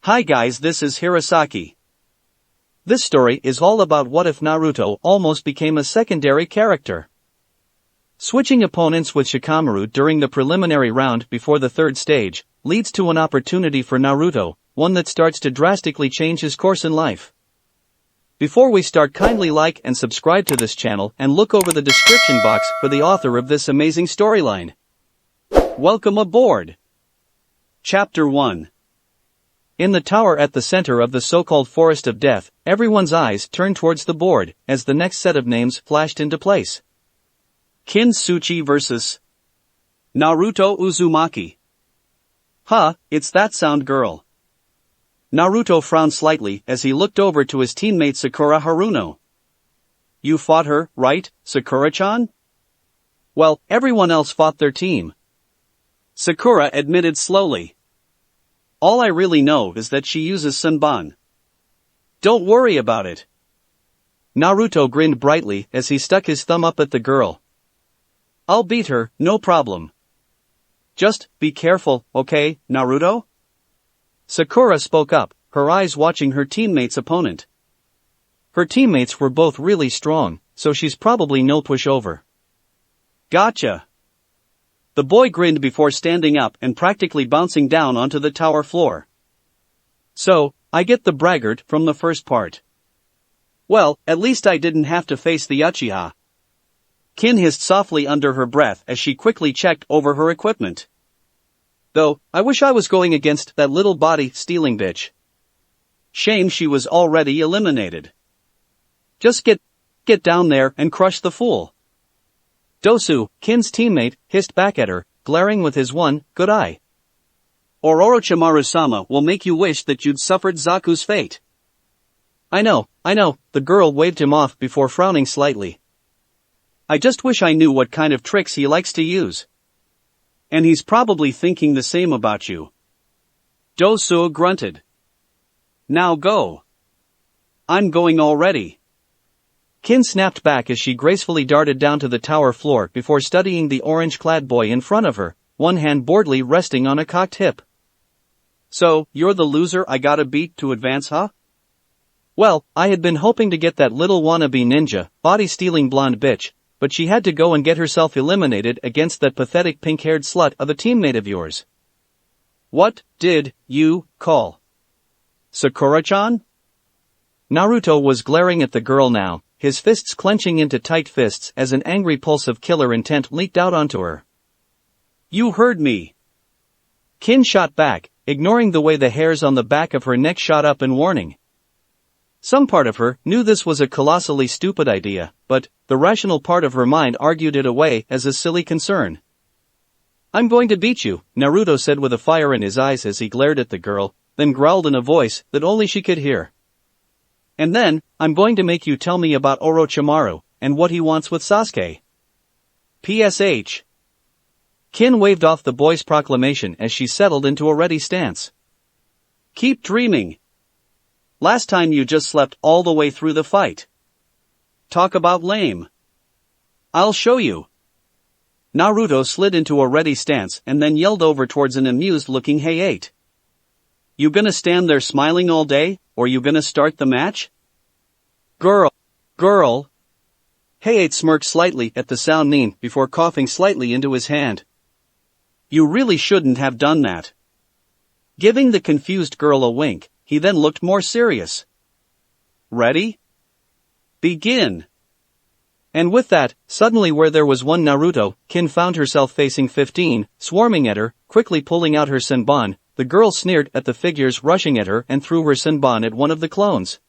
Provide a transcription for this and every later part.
Hi guys, this is Hirosaki. This story is all about what if Naruto almost became a secondary character. Switching opponents with Shikamaru during the preliminary round before the third stage leads to an opportunity for Naruto, one that starts to drastically change his course in life. Before we start, kindly like and subscribe to this channel and look over the description box for the author of this amazing storyline. Welcome aboard! Chapter 1. In the tower at the center of the so-called Forest of Death, everyone's eyes turned towards the board as the next set of names flashed into place. Kintsuchi vs. Naruto Uzumaki. Huh, it's that sound girl. Naruto frowned slightly as he looked over to his teammate Sakura Haruno. You fought her, right, Sakura-chan? Well, everyone else fought their team. Sakura admitted slowly. All I really know is that she uses Senbon. Don't worry about it. Naruto grinned brightly as he stuck his thumb up at the girl. I'll beat her, no problem. Just be careful, okay, Naruto? Sakura spoke up, her eyes watching her teammate's opponent. Her teammates were both really strong, so she's probably no pushover. Gotcha. The boy grinned before standing up and practically bouncing down onto the tower floor. So, I get the braggart from the first part. Well, at least I didn't have to face the Uchiha. Kin hissed softly under her breath as she quickly checked over her equipment. Though, I wish I was going against that little body-stealing bitch. Shame she was already eliminated. Just get down there and crush the fool. Dosu, Kin's teammate, hissed back at her, glaring with his one good eye. Or Orochimaru-sama will make you wish that you'd suffered Zaku's fate. I know, the girl waved him off before frowning slightly. I just wish I knew what kind of tricks he likes to use. And he's probably thinking the same about you. Dosu grunted. Now go. I'm going already. Kin snapped back as she gracefully darted down to the tower floor before studying the orange-clad boy in front of her, one hand boredly resting on a cocked hip. So, you're the loser I gotta beat to advance, huh? Well, I had been hoping to get that little wannabe ninja, body-stealing blonde bitch, but she had to go and get herself eliminated against that pathetic pink-haired slut of a teammate of yours. What did you call Sakura-chan? Naruto was glaring at the girl now, his fists clenching into tight fists as an angry pulse of killer intent leaked out onto her. You heard me. Kin shot back, ignoring the way the hairs on the back of her neck shot up in warning. Some part of her knew this was a colossally stupid idea, but the rational part of her mind argued it away as a silly concern. I'm going to beat you, Naruto said with a fire in his eyes as he glared at the girl, then growled in a voice that only she could hear. And then, I'm going to make you tell me about Orochimaru, and what he wants with Sasuke. PSH. Kin waved off the boy's proclamation as she settled into a ready stance. Keep dreaming. Last time you just slept all the way through the fight. Talk about lame. I'll show you. Naruto slid into a ready stance and then yelled over towards an amused-looking Hayate. You gonna stand there smiling all day, or you gonna start the match? Girl. Hayate smirked slightly at the sound name before coughing slightly into his hand. You really shouldn't have done that. Giving the confused girl a wink, he then looked more serious. Ready? Begin. And with that, suddenly where there was one Naruto, Kin found herself facing 15, swarming at her, quickly pulling out her Senbon. The girl sneered at the figures rushing at her and threw her Senbon at one of the clones.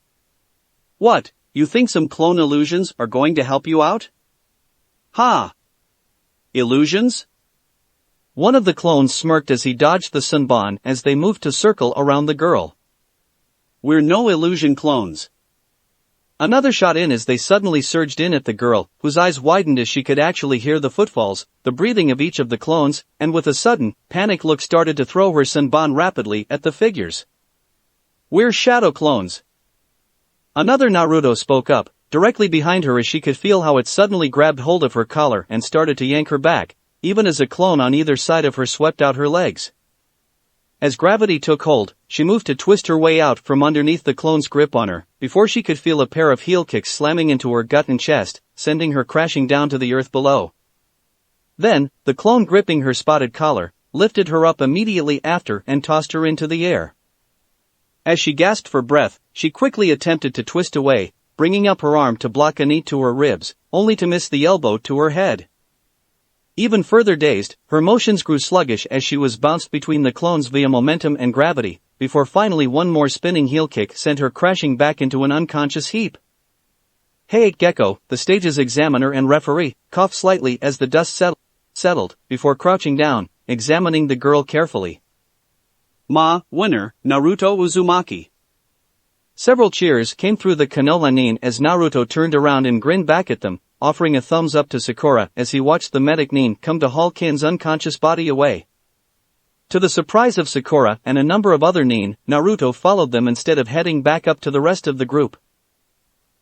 What, you think some clone illusions are going to help you out? Ha! Illusions? One of the clones smirked as he dodged the Senbon as they moved to circle around the girl. We're no illusion clones. Another shot in as they suddenly surged in at the girl, whose eyes widened as she could actually hear the footfalls, the breathing of each of the clones, and with a sudden, panic look started to throw her Senbon rapidly at the figures. We're shadow clones. Another Naruto spoke up, directly behind her as she could feel how it suddenly grabbed hold of her collar and started to yank her back, even as a clone on either side of her swept out her legs. As gravity took hold, she moved to twist her way out from underneath the clone's grip on her, before she could feel a pair of heel kicks slamming into her gut and chest, sending her crashing down to the earth below. Then, the clone gripping her spotted collar, lifted her up immediately after and tossed her into the air. As she gasped for breath, she quickly attempted to twist away, bringing up her arm to block a knee to her ribs, only to miss the elbow to her head. Even further dazed, her motions grew sluggish as she was bounced between the clones via momentum and gravity, before finally one more spinning heel kick sent her crashing back into an unconscious heap. Hey Gecko, the stage's examiner and referee, coughed slightly as the dust settled, before crouching down, examining the girl carefully. Winner, Naruto Uzumaki. Several cheers came through the canola nin as Naruto turned around and grinned back at them, offering a thumbs up to Sakura as he watched the medic nin come to haul Kin's unconscious body away. To the surprise of Sakura and a number of other nin, Naruto followed them instead of heading back up to the rest of the group.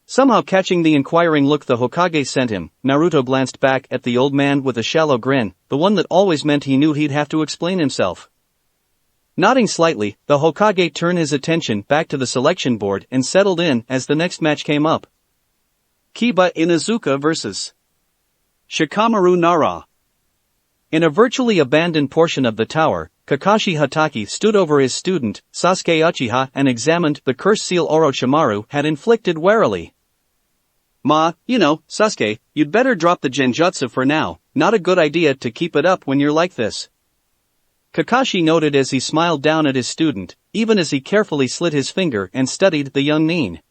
Somehow catching the inquiring look the Hokage sent him, Naruto glanced back at the old man with a shallow grin, the one that always meant he knew he'd have to explain himself. Nodding slightly, the Hokage turned his attention back to the selection board and settled in as the next match came up. Kiba Inuzuka vs. Shikamaru Nara. In a virtually abandoned portion of the tower, Kakashi Hatake stood over his student, Sasuke Uchiha, and examined the curse seal Orochimaru had inflicted warily. Sasuke, you'd better drop the genjutsu for now, not a good idea to keep it up when you're like this. Kakashi noted as he smiled down at his student, even as he carefully slid his finger and studied the young nin.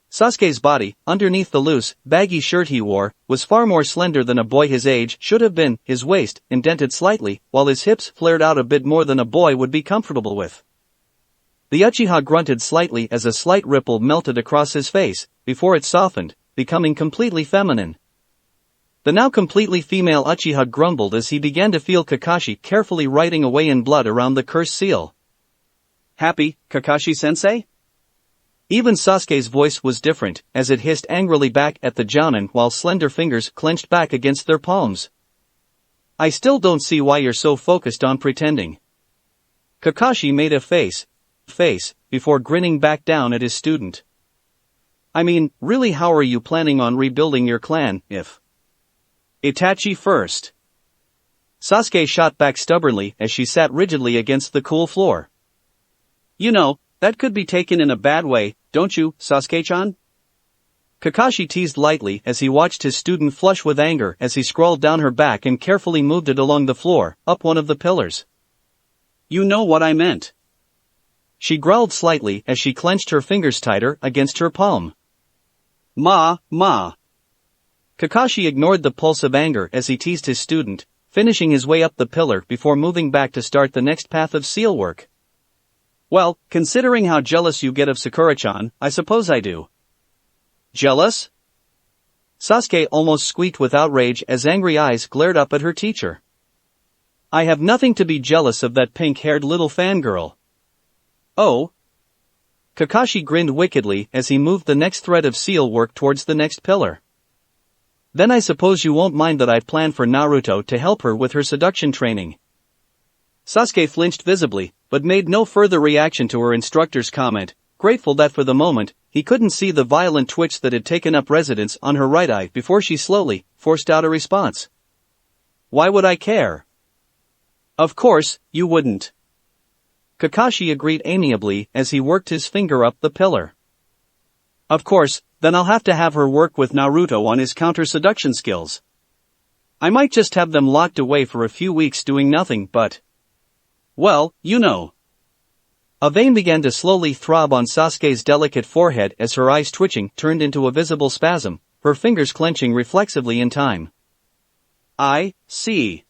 Sasuke's body, underneath the loose, baggy shirt he wore, was far more slender than a boy his age should have been, his waist indented slightly, while his hips flared out a bit more than a boy would be comfortable with. The Uchiha grunted slightly as a slight ripple melted across his face, before it softened, becoming completely feminine. The now completely female Uchiha grumbled as he began to feel Kakashi carefully writing away in blood around the cursed seal. Happy, Kakashi-sensei? Even Sasuke's voice was different, as it hissed angrily back at the jounin while slender fingers clenched back against their palms. I still don't see why you're so focused on pretending. Kakashi made a face, before grinning back down at his student. I mean, really, how are you planning on rebuilding your clan, if Itachi first? Sasuke shot back stubbornly as she sat rigidly against the cool floor. That could be taken in a bad way, don't you, Sasuke-chan? Kakashi teased lightly as he watched his student flush with anger as he scrawled down her back and carefully moved it along the floor, up one of the pillars. You know what I meant. She growled slightly as she clenched her fingers tighter against her palm. Ma. Kakashi ignored the pulse of anger as he teased his student, finishing his way up the pillar before moving back to start the next path of seal work. Well, considering how jealous you get of Sakura-chan, I suppose I do. Jealous? Sasuke almost squeaked with outrage as angry eyes glared up at her teacher. I have nothing to be jealous of that pink-haired little fangirl. Oh? Kakashi grinned wickedly as he moved the next thread of seal work towards the next pillar. Then I suppose you won't mind that I've planned for Naruto to help her with her seduction training. Sasuke flinched visibly, but made no further reaction to her instructor's comment, grateful that for the moment, he couldn't see the violent twitch that had taken up residence on her right eye before she slowly forced out a response. Why would I care? Of course, you wouldn't. Kakashi agreed amiably as he worked his finger up the pillar. Of course, then I'll have to have her work with Naruto on his counter-seduction skills. I might just have them locked away for a few weeks doing nothing but... well, A vein began to slowly throb on Sasuke's delicate forehead as her eyes twitching turned into a visible spasm, her fingers clenching reflexively in time. I see.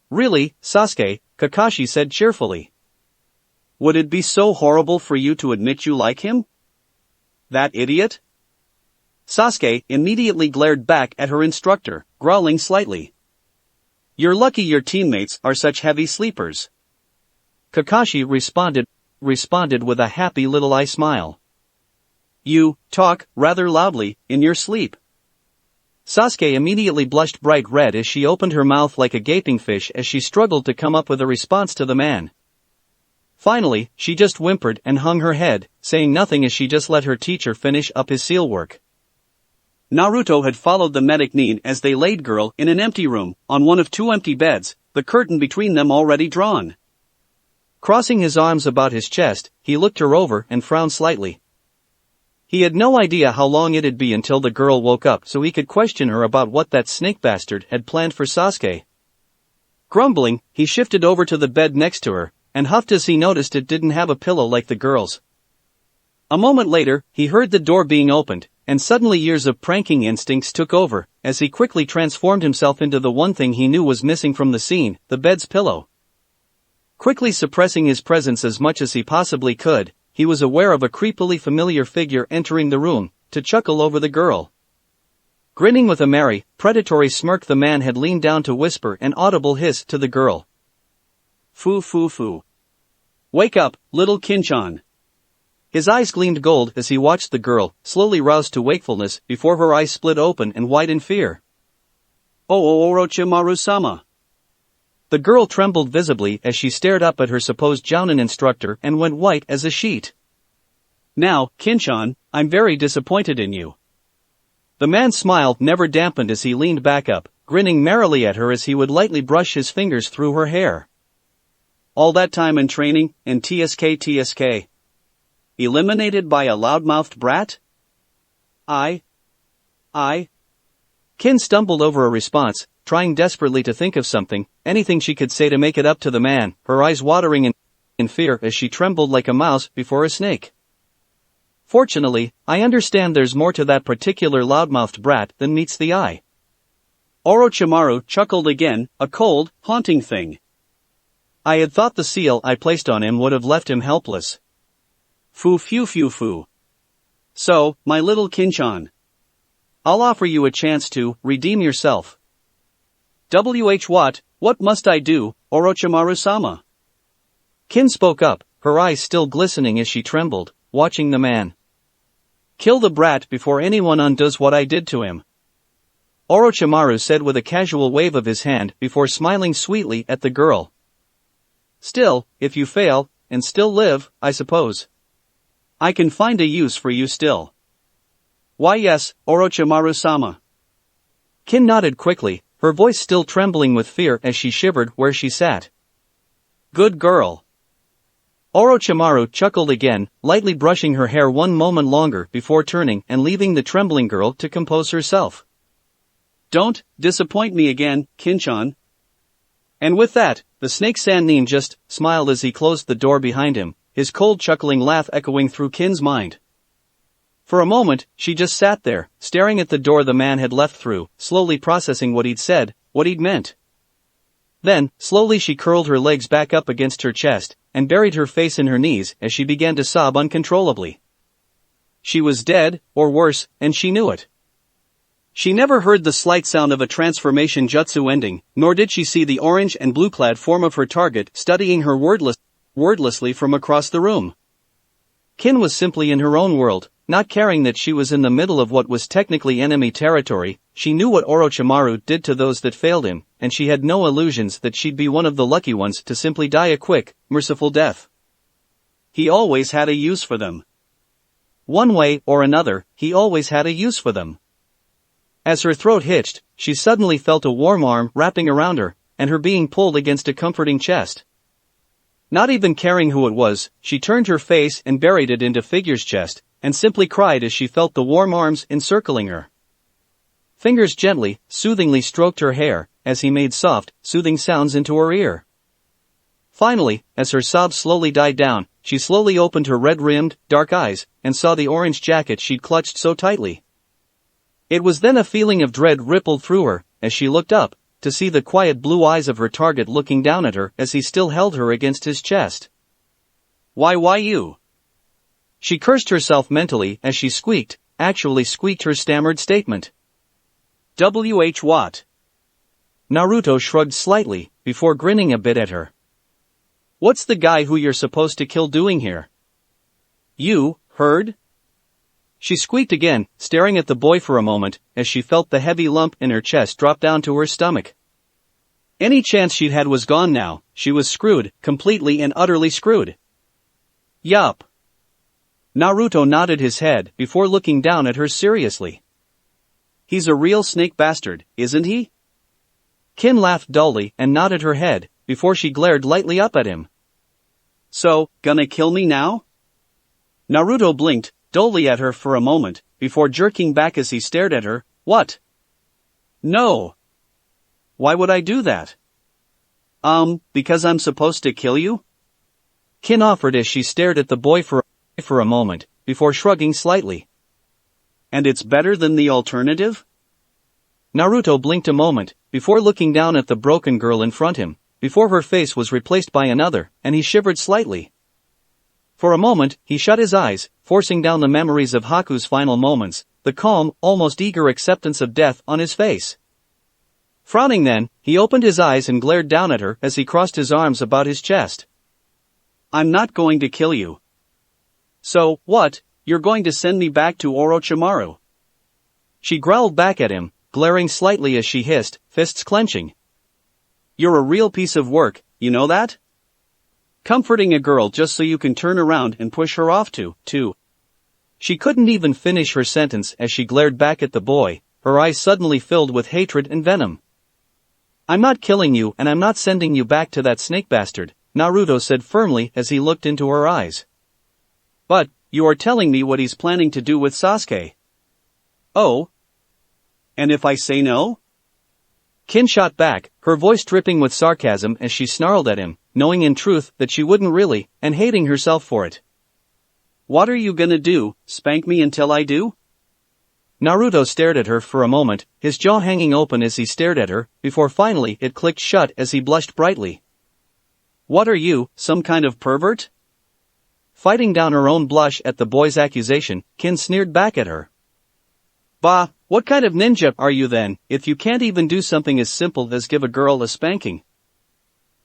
Really, Sasuke, Kakashi said cheerfully. Would it be so horrible for you to admit you like him? That idiot? Sasuke immediately glared back at her instructor, growling slightly. You're lucky your teammates are such heavy sleepers. Kakashi responded with a happy little eye smile. You talk rather loudly in your sleep. Sasuke immediately blushed bright red as she opened her mouth like a gaping fish as she struggled to come up with a response to the man. Finally, she just whimpered and hung her head, saying nothing as she just let her teacher finish up his seal work. Naruto had followed the medic need as they laid girl in an empty room, on one of two empty beds, the curtain between them already drawn. Crossing his arms about his chest, he looked her over and frowned slightly. He had no idea how long it'd be until the girl woke up so he could question her about what that snake bastard had planned for Sasuke. Grumbling, he shifted over to the bed next to her, and huffed as he noticed it didn't have a pillow like the girl's. A moment later, he heard the door being opened, and suddenly years of pranking instincts took over, as he quickly transformed himself into the one thing he knew was missing from the scene, the bed's pillow. Quickly suppressing his presence as much as he possibly could, he was aware of a creepily familiar figure entering the room, to chuckle over the girl. Grinning with a merry, predatory smirk, the man had leaned down to whisper an audible hiss to the girl. "Foo foo foo. Wake up, little Kinchan." His eyes gleamed gold as he watched the girl, slowly roused to wakefulness, before her eyes split open and wide in fear. "Oh, Orochimaru-sama." The girl trembled visibly as she stared up at her supposed jounin instructor and went white as a sheet. "Now, Kinchan, I'm very disappointed in you." The man's smile never dampened as he leaned back up, grinning merrily at her as he would lightly brush his fingers through her hair. "All that time in training, and TSK. Eliminated by a loudmouthed brat? I. Kin stumbled over a response, trying desperately to think of something, anything she could say to make it up to the man, her eyes watering in fear as she trembled like a mouse before a snake. "Fortunately, I understand there's more to that particular loudmouthed brat than meets the eye." Orochimaru chuckled again, a cold, haunting thing. "I had thought the seal I placed on him would have left him helpless." "Foo few few foo. So, my little Kinchan, I'll offer you a chance to redeem yourself." What must I do, Orochimaru-sama?" Kin spoke up, her eyes still glistening as she trembled, watching the man. "Kill the brat before anyone undoes what I did to him," Orochimaru said with a casual wave of his hand before smiling sweetly at the girl. "Still, if you fail, and still live, I suppose, I can find a use for you still." "Why yes, Orochimaru-sama." Kin nodded quickly, her voice still trembling with fear as she shivered where she sat. "Good girl." Orochimaru chuckled again, lightly brushing her hair one moment longer before turning and leaving the trembling girl to compose herself. "Don't disappoint me again, Kinchan." And with that, the snake Sannin just smiled as he closed the door behind him, his cold chuckling laugh echoing through Kin's mind. For a moment, she just sat there, staring at the door the man had left through, slowly processing what he'd said, what he'd meant. Then, slowly she curled her legs back up against her chest, and buried her face in her knees as she began to sob uncontrollably. She was dead, or worse, and she knew it. She never heard the slight sound of a transformation jutsu ending, nor did she see the orange and blue-clad form of her target studying her wordlessly from across the room. Kin was simply in her own world, not caring that she was in the middle of what was technically enemy territory. She knew what Orochimaru did to those that failed him, and she had no illusions that she'd be one of the lucky ones to simply die a quick, merciful death. He always had a use for them. One way or another, he always had a use for them. As her throat hitched, she suddenly felt a warm arm wrapping around her, and her being pulled against a comforting chest. Not even caring who it was, she turned her face and buried it into Figure's chest, and simply cried as she felt the warm arms encircling her. Fingers gently, soothingly stroked her hair, as he made soft, soothing sounds into her ear. Finally, as her sobs slowly died down, she slowly opened her red-rimmed, dark eyes, and saw the orange jacket she'd clutched so tightly. It was then a feeling of dread rippled through her, as she looked up, to see the quiet blue eyes of her target looking down at her as he still held her against his chest. Why you?" She cursed herself mentally as she actually squeaked her stammered statement. What? Naruto shrugged slightly, before grinning a bit at her. "What's the guy who you're supposed to kill doing here?" "You, heard?" She squeaked again, staring at the boy for a moment, as she felt the heavy lump in her chest drop down to her stomach. Any chance she'd had was gone now. She was screwed, completely and utterly screwed. Yup. Naruto nodded his head before looking down at her seriously. He's a real snake bastard, isn't he? Kin laughed dully and nodded her head before she glared lightly up at him. So, gonna kill me now? Naruto blinked dully at her for a moment before jerking back as he stared at her. What? No. Why would I do that? Because I'm supposed to kill you? Kin offered as she stared at the boy for a moment before shrugging slightly. And it's better than the alternative? Naruto blinked a moment before looking down at the broken girl in front of him, before her face was replaced by another, and he shivered slightly. For a moment, he shut his eyes, forcing down the memories of Haku's final moments, the calm, almost eager acceptance of death on his face. Frowning then, he opened his eyes and glared down at her as he crossed his arms about his chest. I'm not going to kill you. So, what, you're going to send me back to Orochimaru? She growled back at him, glaring slightly as she hissed, fists clenching. You're a real piece of work, you know that? Comforting a girl just so you can turn around and push her off too. She couldn't even finish her sentence as she glared back at the boy, her eyes suddenly filled with hatred and venom. I'm not killing you and I'm not sending you back to that snake bastard, Naruto said firmly as he looked into her eyes. But, you are telling me what he's planning to do with Sasuke. Oh? And if I say no? Kin shot back, her voice dripping with sarcasm as she snarled at him, knowing in truth that she wouldn't really, and hating herself for it. What are you gonna do, spank me until I do? Naruto stared at her for a moment, his jaw hanging open as he stared at her, before finally it clicked shut as he blushed brightly. What are you, some kind of pervert? Fighting down her own blush at the boy's accusation, Kin sneered back at her. Bah, what kind of ninja are you then, if you can't even do something as simple as give a girl a spanking?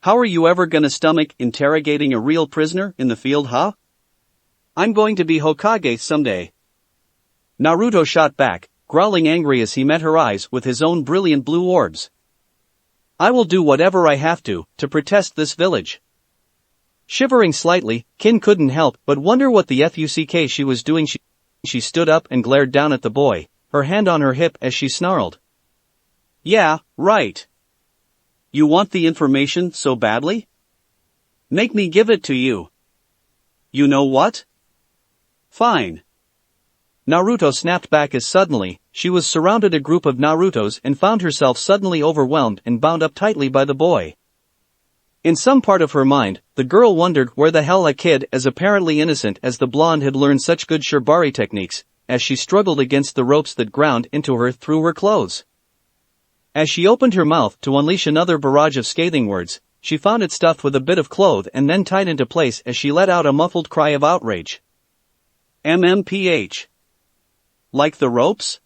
How are you ever gonna stomach interrogating a real prisoner in the field, huh? I'm going to be Hokage someday. Naruto shot back, growling angry as he met her eyes with his own brilliant blue orbs. I will do whatever I have to protest this village. Shivering slightly, Kin couldn't help but wonder what the fuck she was doing. She stood up and glared down at the boy, her hand on her hip as she snarled. Yeah, right. You want the information so badly? Make me give it to you. You know what? Fine. Naruto snapped back as suddenly, she was surrounded a group of Narutos and found herself suddenly overwhelmed and bound up tightly by the boy. In some part of her mind, the girl wondered where the hell a kid as apparently innocent as the blonde had learned such good shibari techniques, as she struggled against the ropes that ground into her through her clothes. As she opened her mouth to unleash another barrage of scathing words, she found it stuffed with a bit of cloth and then tied into place as she let out a muffled cry of outrage. MMPH. Like the ropes?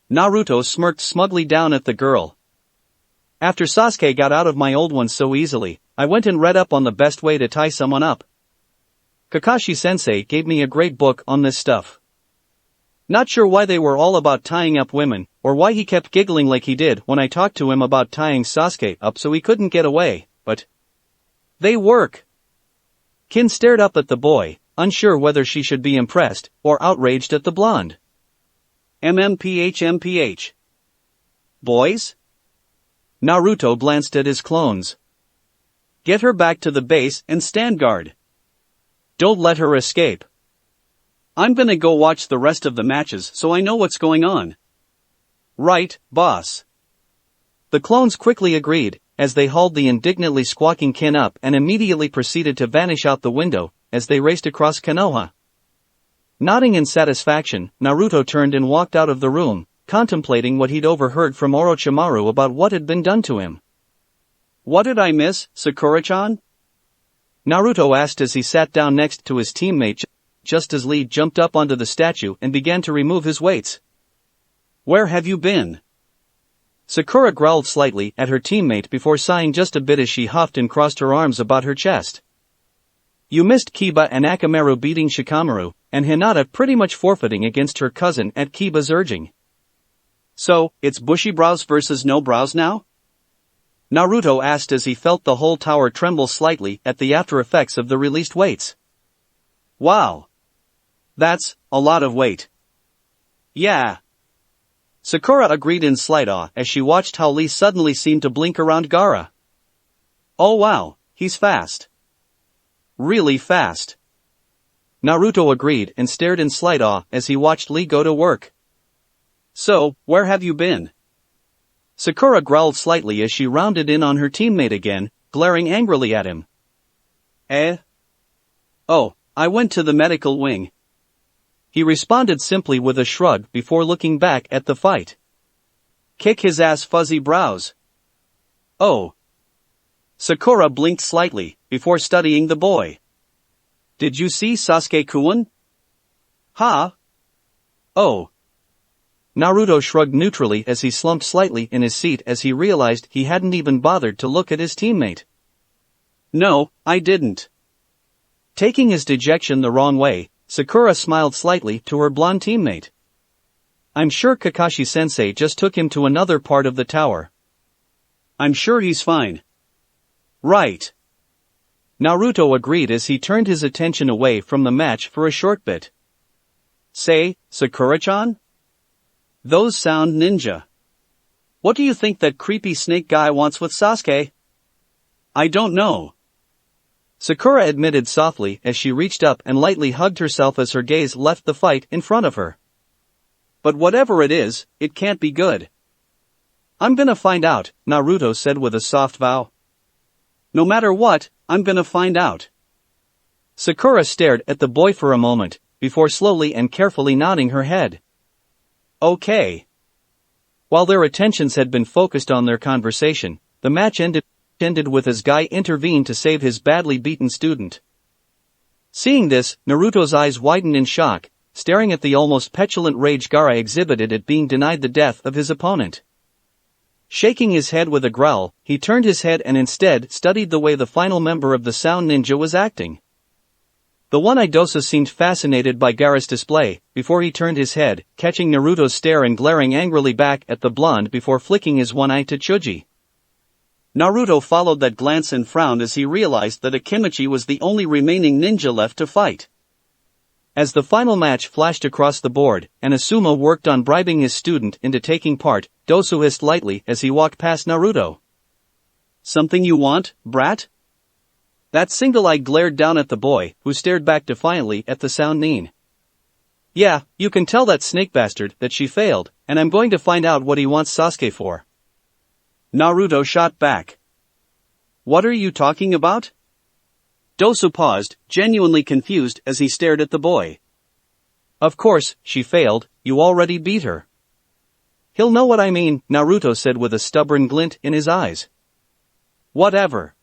Naruto smirked smugly down at the girl. After Sasuke got out of my old one so easily, I went and read up on the best way to tie someone up. Kakashi-sensei gave me a great book on this stuff. Not sure why they were all about tying up women, or why he kept giggling like he did when I talked to him about tying Sasuke up so he couldn't get away, but they work. Kin stared up at the boy, unsure whether she should be impressed or outraged at the blonde. MMPH. Boys? Naruto glanced at his clones. Get her back to the base and stand guard. Don't let her escape. I'm gonna go watch the rest of the matches so I know what's going on. Right, boss. The clones quickly agreed, as they hauled the indignantly squawking Kin up and immediately proceeded to vanish out the window, as they raced across Konoha. Nodding in satisfaction, Naruto turned and walked out of the room, contemplating what he'd overheard from Orochimaru about what had been done to him. What did I miss, Sakura-chan? Naruto asked as he sat down next to his teammate just as Lee jumped up onto the statue and began to remove his weights. Where have you been? Sakura growled slightly at her teammate before sighing just a bit as she huffed and crossed her arms about her chest. You missed Kiba and Akamaru beating Shikamaru, and Hinata pretty much forfeiting against her cousin at Kiba's urging. So, it's bushy brows versus no brows now? Naruto asked as he felt the whole tower tremble slightly at the after effects of the released weights. Wow. That's a lot of weight. Yeah. Sakura agreed in slight awe as she watched how Lee suddenly seemed to blink around Gaara. Oh wow, he's fast. Really fast. Naruto agreed and stared in slight awe as he watched Lee go to work. So, where have you been? Sakura growled slightly as she rounded in on her teammate again, glaring angrily at him. Eh? Oh, I went to the medical wing. He responded simply with a shrug before looking back at the fight. Kick his ass fuzzy brows. Oh. Sakura blinked slightly before studying the boy. Did you see Sasuke-kun? Huh? Oh. Naruto shrugged neutrally as he slumped slightly in his seat as he realized he hadn't even bothered to look at his teammate. No, I didn't. Taking his dejection the wrong way, Sakura smiled slightly to her blonde teammate. I'm sure Kakashi-sensei just took him to another part of the tower. I'm sure he's fine. Right. Naruto agreed as he turned his attention away from the match for a short bit. Say, Sakura-chan? Those sound ninja. What do you think that creepy snake guy wants with Sasuke? I don't know. Sakura admitted softly as she reached up and lightly hugged herself as her gaze left the fight in front of her. But whatever it is, it can't be good. I'm gonna find out, Naruto said with a soft vow. No matter what, I'm gonna find out. Sakura stared at the boy for a moment, before slowly and carefully nodding her head. Okay. While their attentions had been focused on their conversation, the match ended with as Guy intervened to save his badly beaten student. Seeing this, Naruto's eyes widened in shock, staring at the almost petulant rage Gaara exhibited at being denied the death of his opponent. Shaking his head with a growl, he turned his head and instead studied the way the final member of the Sound Ninja was acting. The one-eyed Dosa seemed fascinated by Gaara's display, before he turned his head, catching Naruto's stare and glaring angrily back at the blonde before flicking his one eye to Chuji. Naruto followed that glance and frowned as he realized that Akimichi was the only remaining ninja left to fight. As the final match flashed across the board, and Asuma worked on bribing his student into taking part, Dosu hissed lightly as he walked past Naruto. Something you want, brat? That single eye glared down at the boy, who stared back defiantly at the Sound Nin. Yeah, you can tell that snake bastard that she failed, and I'm going to find out what he wants Sasuke for. Naruto shot back. What are you talking about? Dosu paused, genuinely confused as he stared at the boy. Of course, she failed, you already beat her. He'll know what I mean, Naruto said with a stubborn glint in his eyes. Whatever.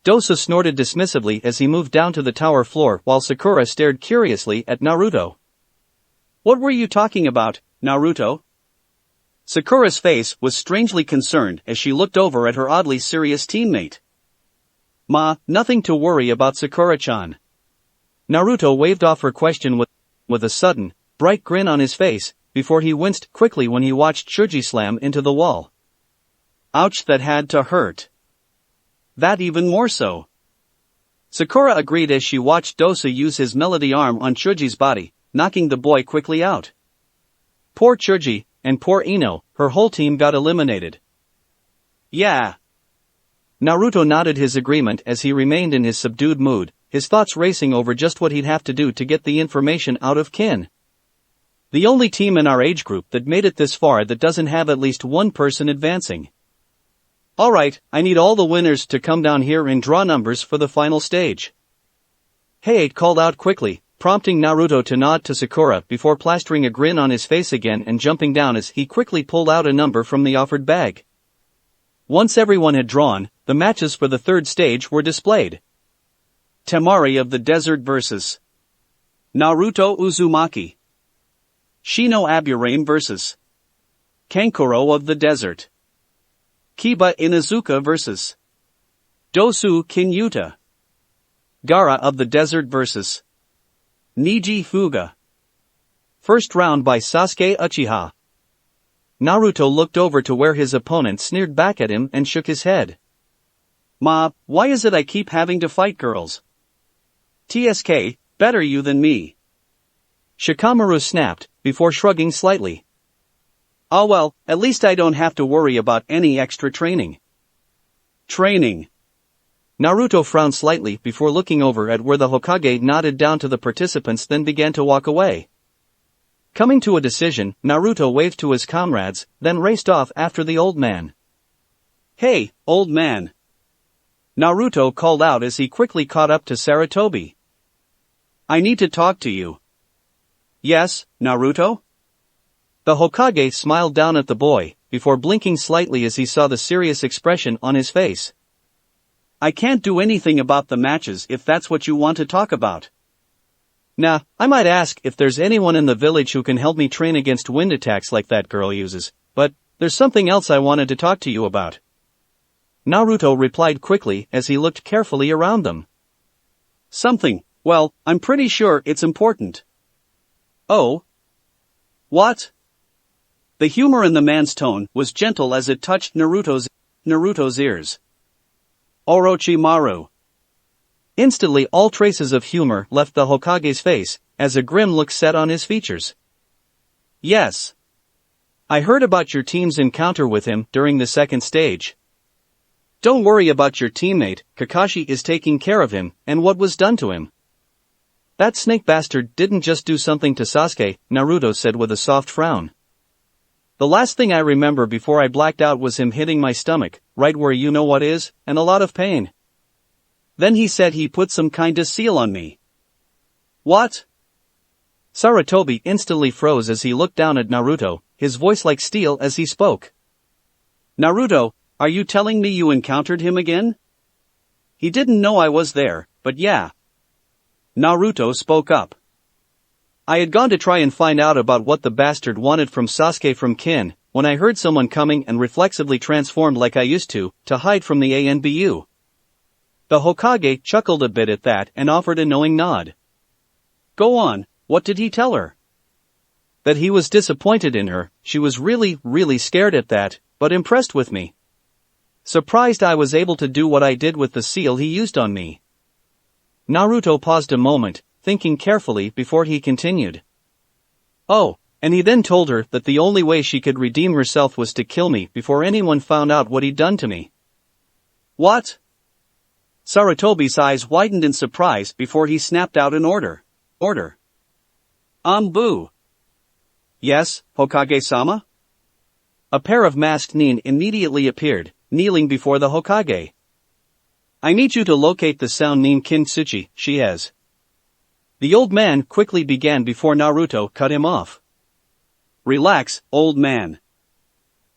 Dosu snorted dismissively as he moved down to the tower floor while Sakura stared curiously at Naruto. What were you talking about, Naruto? Sakura's face was strangely concerned as she looked over at her oddly serious teammate. Nothing to worry about, Sakura-chan. Naruto waved off her question with a sudden, bright grin on his face, before he winced quickly when he watched Chuji slam into the wall. Ouch, that had to hurt. That even more so. Sakura agreed as she watched Dosa use his melody arm on Chuji's body, knocking the boy quickly out. Poor Chuji, and poor Ino, her whole team got eliminated. Yeah. Naruto nodded his agreement as he remained in his subdued mood, his thoughts racing over just what he'd have to do to get the information out of Kin. The only team in our age group that made it this far that doesn't have at least one person advancing. Alright, I need all the winners to come down here and draw numbers for the final stage. Hey, it called out quickly, prompting Naruto to nod to Sakura before plastering a grin on his face again and jumping down as he quickly pulled out a number from the offered bag. Once everyone had drawn, the matches for the third stage were displayed. Temari of the Desert vs. Naruto Uzumaki. Shino Aburame vs. Kankuro of the Desert. Kiba Inuzuka vs. Dosu Kinyuta. Gaara of the Desert vs. Niji Fuga. First round by Sasuke Uchiha. Naruto looked over to where his opponent sneered back at him and shook his head. Why is it I keep having to fight girls? TSK, Better you than me. Shikamaru snapped, before shrugging slightly. Oh well, at least I don't have to worry about any extra training. Training. Naruto frowned slightly before looking over at where the Hokage nodded down to the participants, then began to walk away. Coming to a decision, Naruto waved to his comrades, then raced off after the old man. Hey, old man. Naruto called out as he quickly caught up to Sarutobi. I need to talk to you. Yes, Naruto? The Hokage smiled down at the boy, before blinking slightly as he saw the serious expression on his face. I can't do anything about the matches if that's what you want to talk about. Nah, I might ask if there's anyone in the village who can help me train against wind attacks like that girl uses, but there's something else I wanted to talk to you about. Naruto replied quickly as he looked carefully around them. Something, well, I'm pretty sure it's important. Oh? What? The humor in the man's tone was gentle as it touched Naruto's ears. Orochimaru. Instantly all traces of humor left the Hokage's face, as a grim look set on his features. Yes. I heard about your team's encounter with him during the second stage. Don't worry about your teammate, Kakashi is taking care of him, and what was done to him. That snake bastard didn't just do something to Sasuke, Naruto said with a soft frown. The last thing I remember before I blacked out was him hitting my stomach, right where you know what is, and a lot of pain. Then he said he put some kind of seal on me. What? Sarutobi instantly froze as he looked down at Naruto, his voice like steel as he spoke. Naruto, are you telling me you encountered him again? He didn't know I was there, but yeah. Naruto spoke up. I had gone to try and find out about what the bastard wanted from Sasuke from Kin, when I heard someone coming and reflexively transformed like I used to hide from the ANBU. The Hokage chuckled a bit at that and offered a knowing nod. Go on, what did he tell her? That he was disappointed in her, she was really scared at that, but impressed with me. Surprised I was able to do what I did with the seal he used on me. Naruto paused a moment, thinking carefully before he continued. Oh, and he then told her that the only way she could redeem herself was to kill me before anyone found out what he'd done to me. What? Sarutobi's eyes widened in surprise before he snapped out an order. Boo. Yes, Hokage-sama? A pair of masked nin immediately appeared, kneeling before the Hokage. I need you to locate the sound nin kintsuchi she has. The old man quickly began before Naruto cut him off. Relax, old man.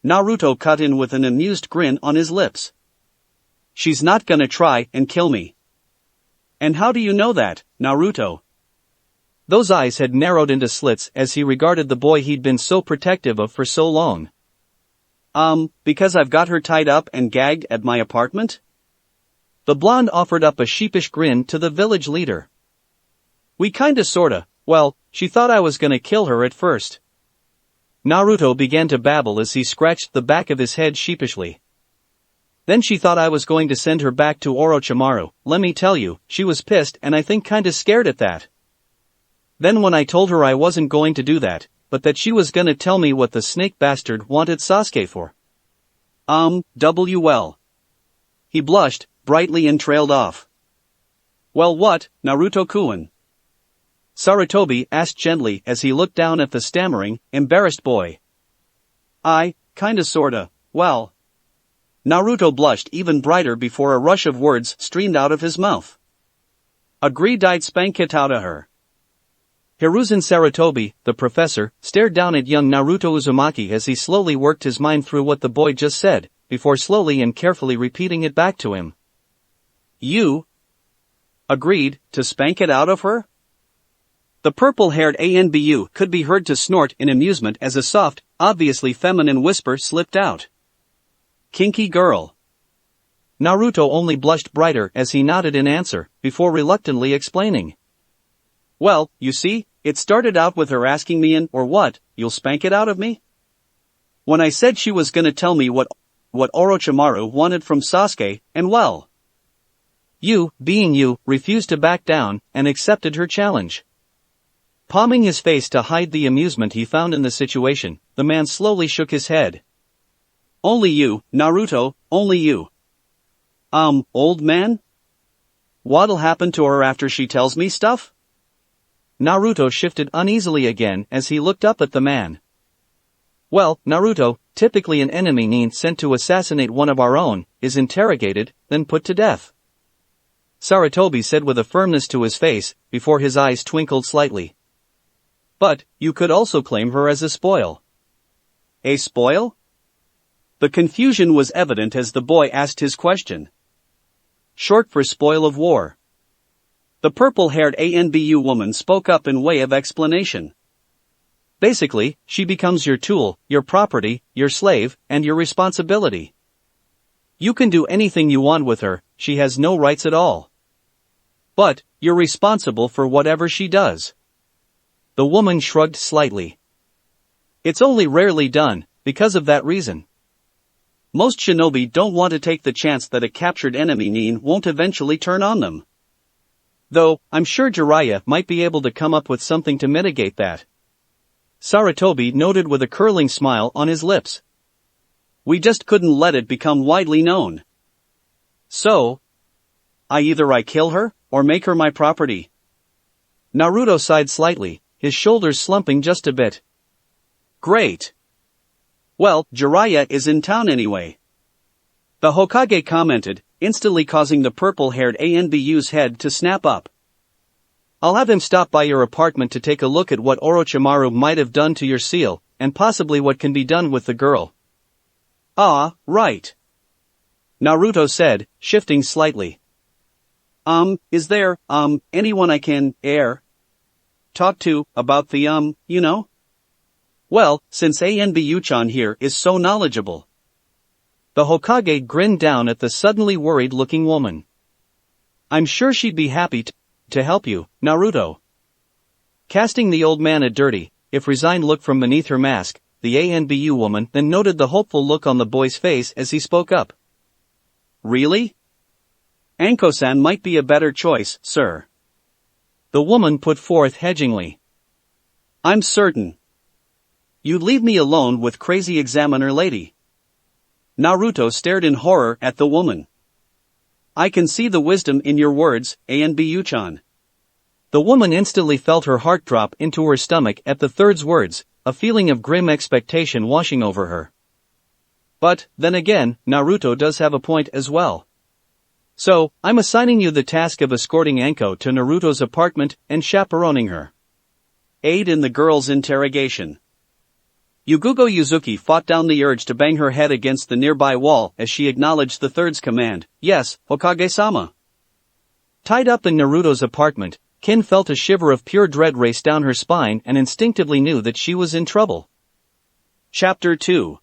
Naruto cut in with an amused grin on his lips. She's not gonna try and kill me. And how do you know that, Naruto? Those eyes had narrowed into slits as he regarded the boy he'd been so protective of for so long. Because I've got her tied up and gagged at my apartment? The blonde offered up a sheepish grin to the village leader. We kinda sorta, well, she thought I was gonna kill her at first. Naruto began to babble as he scratched the back of his head sheepishly. Then she thought I was going to send her back to Orochimaru. Let me tell you, she was pissed and I think kinda scared at that. Then when I told her I wasn't going to do that, but that she was gonna tell me what the snake bastard wanted Sasuke for. Well. He blushed, brightly and trailed off. Well what, Naruto-kun? Sarutobi asked gently as he looked down at the stammering, embarrassed boy. Kinda sorta, well. Naruto blushed even brighter before a rush of words streamed out of his mouth. Agreed, I'd spank it out of her. Hiruzen Sarutobi, the professor, stared down at young Naruto Uzumaki as he slowly worked his mind through what the boy just said, before slowly and carefully repeating it back to him. You agreed to spank it out of her? The purple-haired ANBU could be heard to snort in amusement as a soft, obviously feminine whisper slipped out. Kinky girl. Naruto only blushed brighter as he nodded in answer, before reluctantly explaining. Well, you see, it started out with her asking me or what, you'll spank it out of me? When I said she was gonna tell me what Orochimaru wanted from Sasuke, and well. You, being you, refused to back down, and accepted her challenge. Palming his face to hide the amusement he found in the situation, the man slowly shook his head. Only you, Naruto, only you. Old man? What'll happen to her after she tells me stuff? Naruto shifted uneasily again as he looked up at the man. Well, Naruto, typically an enemy nin sent to assassinate one of our own, is interrogated, then put to death. Sarutobi said with a firmness to his face, before his eyes twinkled slightly. But, you could also claim her as a spoil. A spoil? The confusion was evident as the boy asked his question. Short for spoil of war. The purple-haired ANBU woman spoke up in way of explanation. Basically, she becomes your tool, your property, your slave, and your responsibility. You can do anything you want with her, she has no rights at all. But, you're responsible for whatever she does. The woman shrugged slightly. It's only rarely done, because of that reason. Most shinobi don't want to take the chance that a captured enemy nin won't eventually turn on them. Though, I'm sure Jiraiya might be able to come up with something to mitigate that. Sarutobi noted with a curling smile on his lips. We just couldn't let it become widely known. So, either I kill her, or make her my property. Naruto sighed slightly, his shoulders slumping just a bit. Great. Well, Jiraiya is in town anyway. The Hokage commented, instantly causing the purple-haired ANBU's head to snap up. I'll have him stop by your apartment to take a look at what Orochimaru might have done to your seal, and possibly what can be done with the girl. Ah, right. Naruto said, shifting slightly. Is there, anyone I can, talk to, about the, you know? Well, since ANBU-chan here is so knowledgeable. The Hokage grinned down at the suddenly worried-looking woman. I'm sure she'd be happy to help you, Naruto. Casting the old man a dirty, if resigned look from beneath her mask, the ANBU woman then noted the hopeful look on the boy's face as he spoke up. Really? Anko-san might be a better choice, sir. The woman put forth hedgingly. I'm certain. You'd leave me alone with crazy examiner lady. Naruto stared in horror at the woman. I can see the wisdom in your words, ANBU-chan. The woman instantly felt her heart drop into her stomach at the third's words, a feeling of grim expectation washing over her. But, then again, Naruto does have a point as well. So, I'm assigning you the task of escorting Anko to Naruto's apartment and chaperoning her. Aid in the girl's interrogation. Yugugo Yuzuki fought down the urge to bang her head against the nearby wall as she acknowledged the third's command, yes, Hokage-sama. Tied up in Naruto's apartment, Kin felt a shiver of pure dread race down her spine and instinctively knew that she was in trouble. Chapter 2.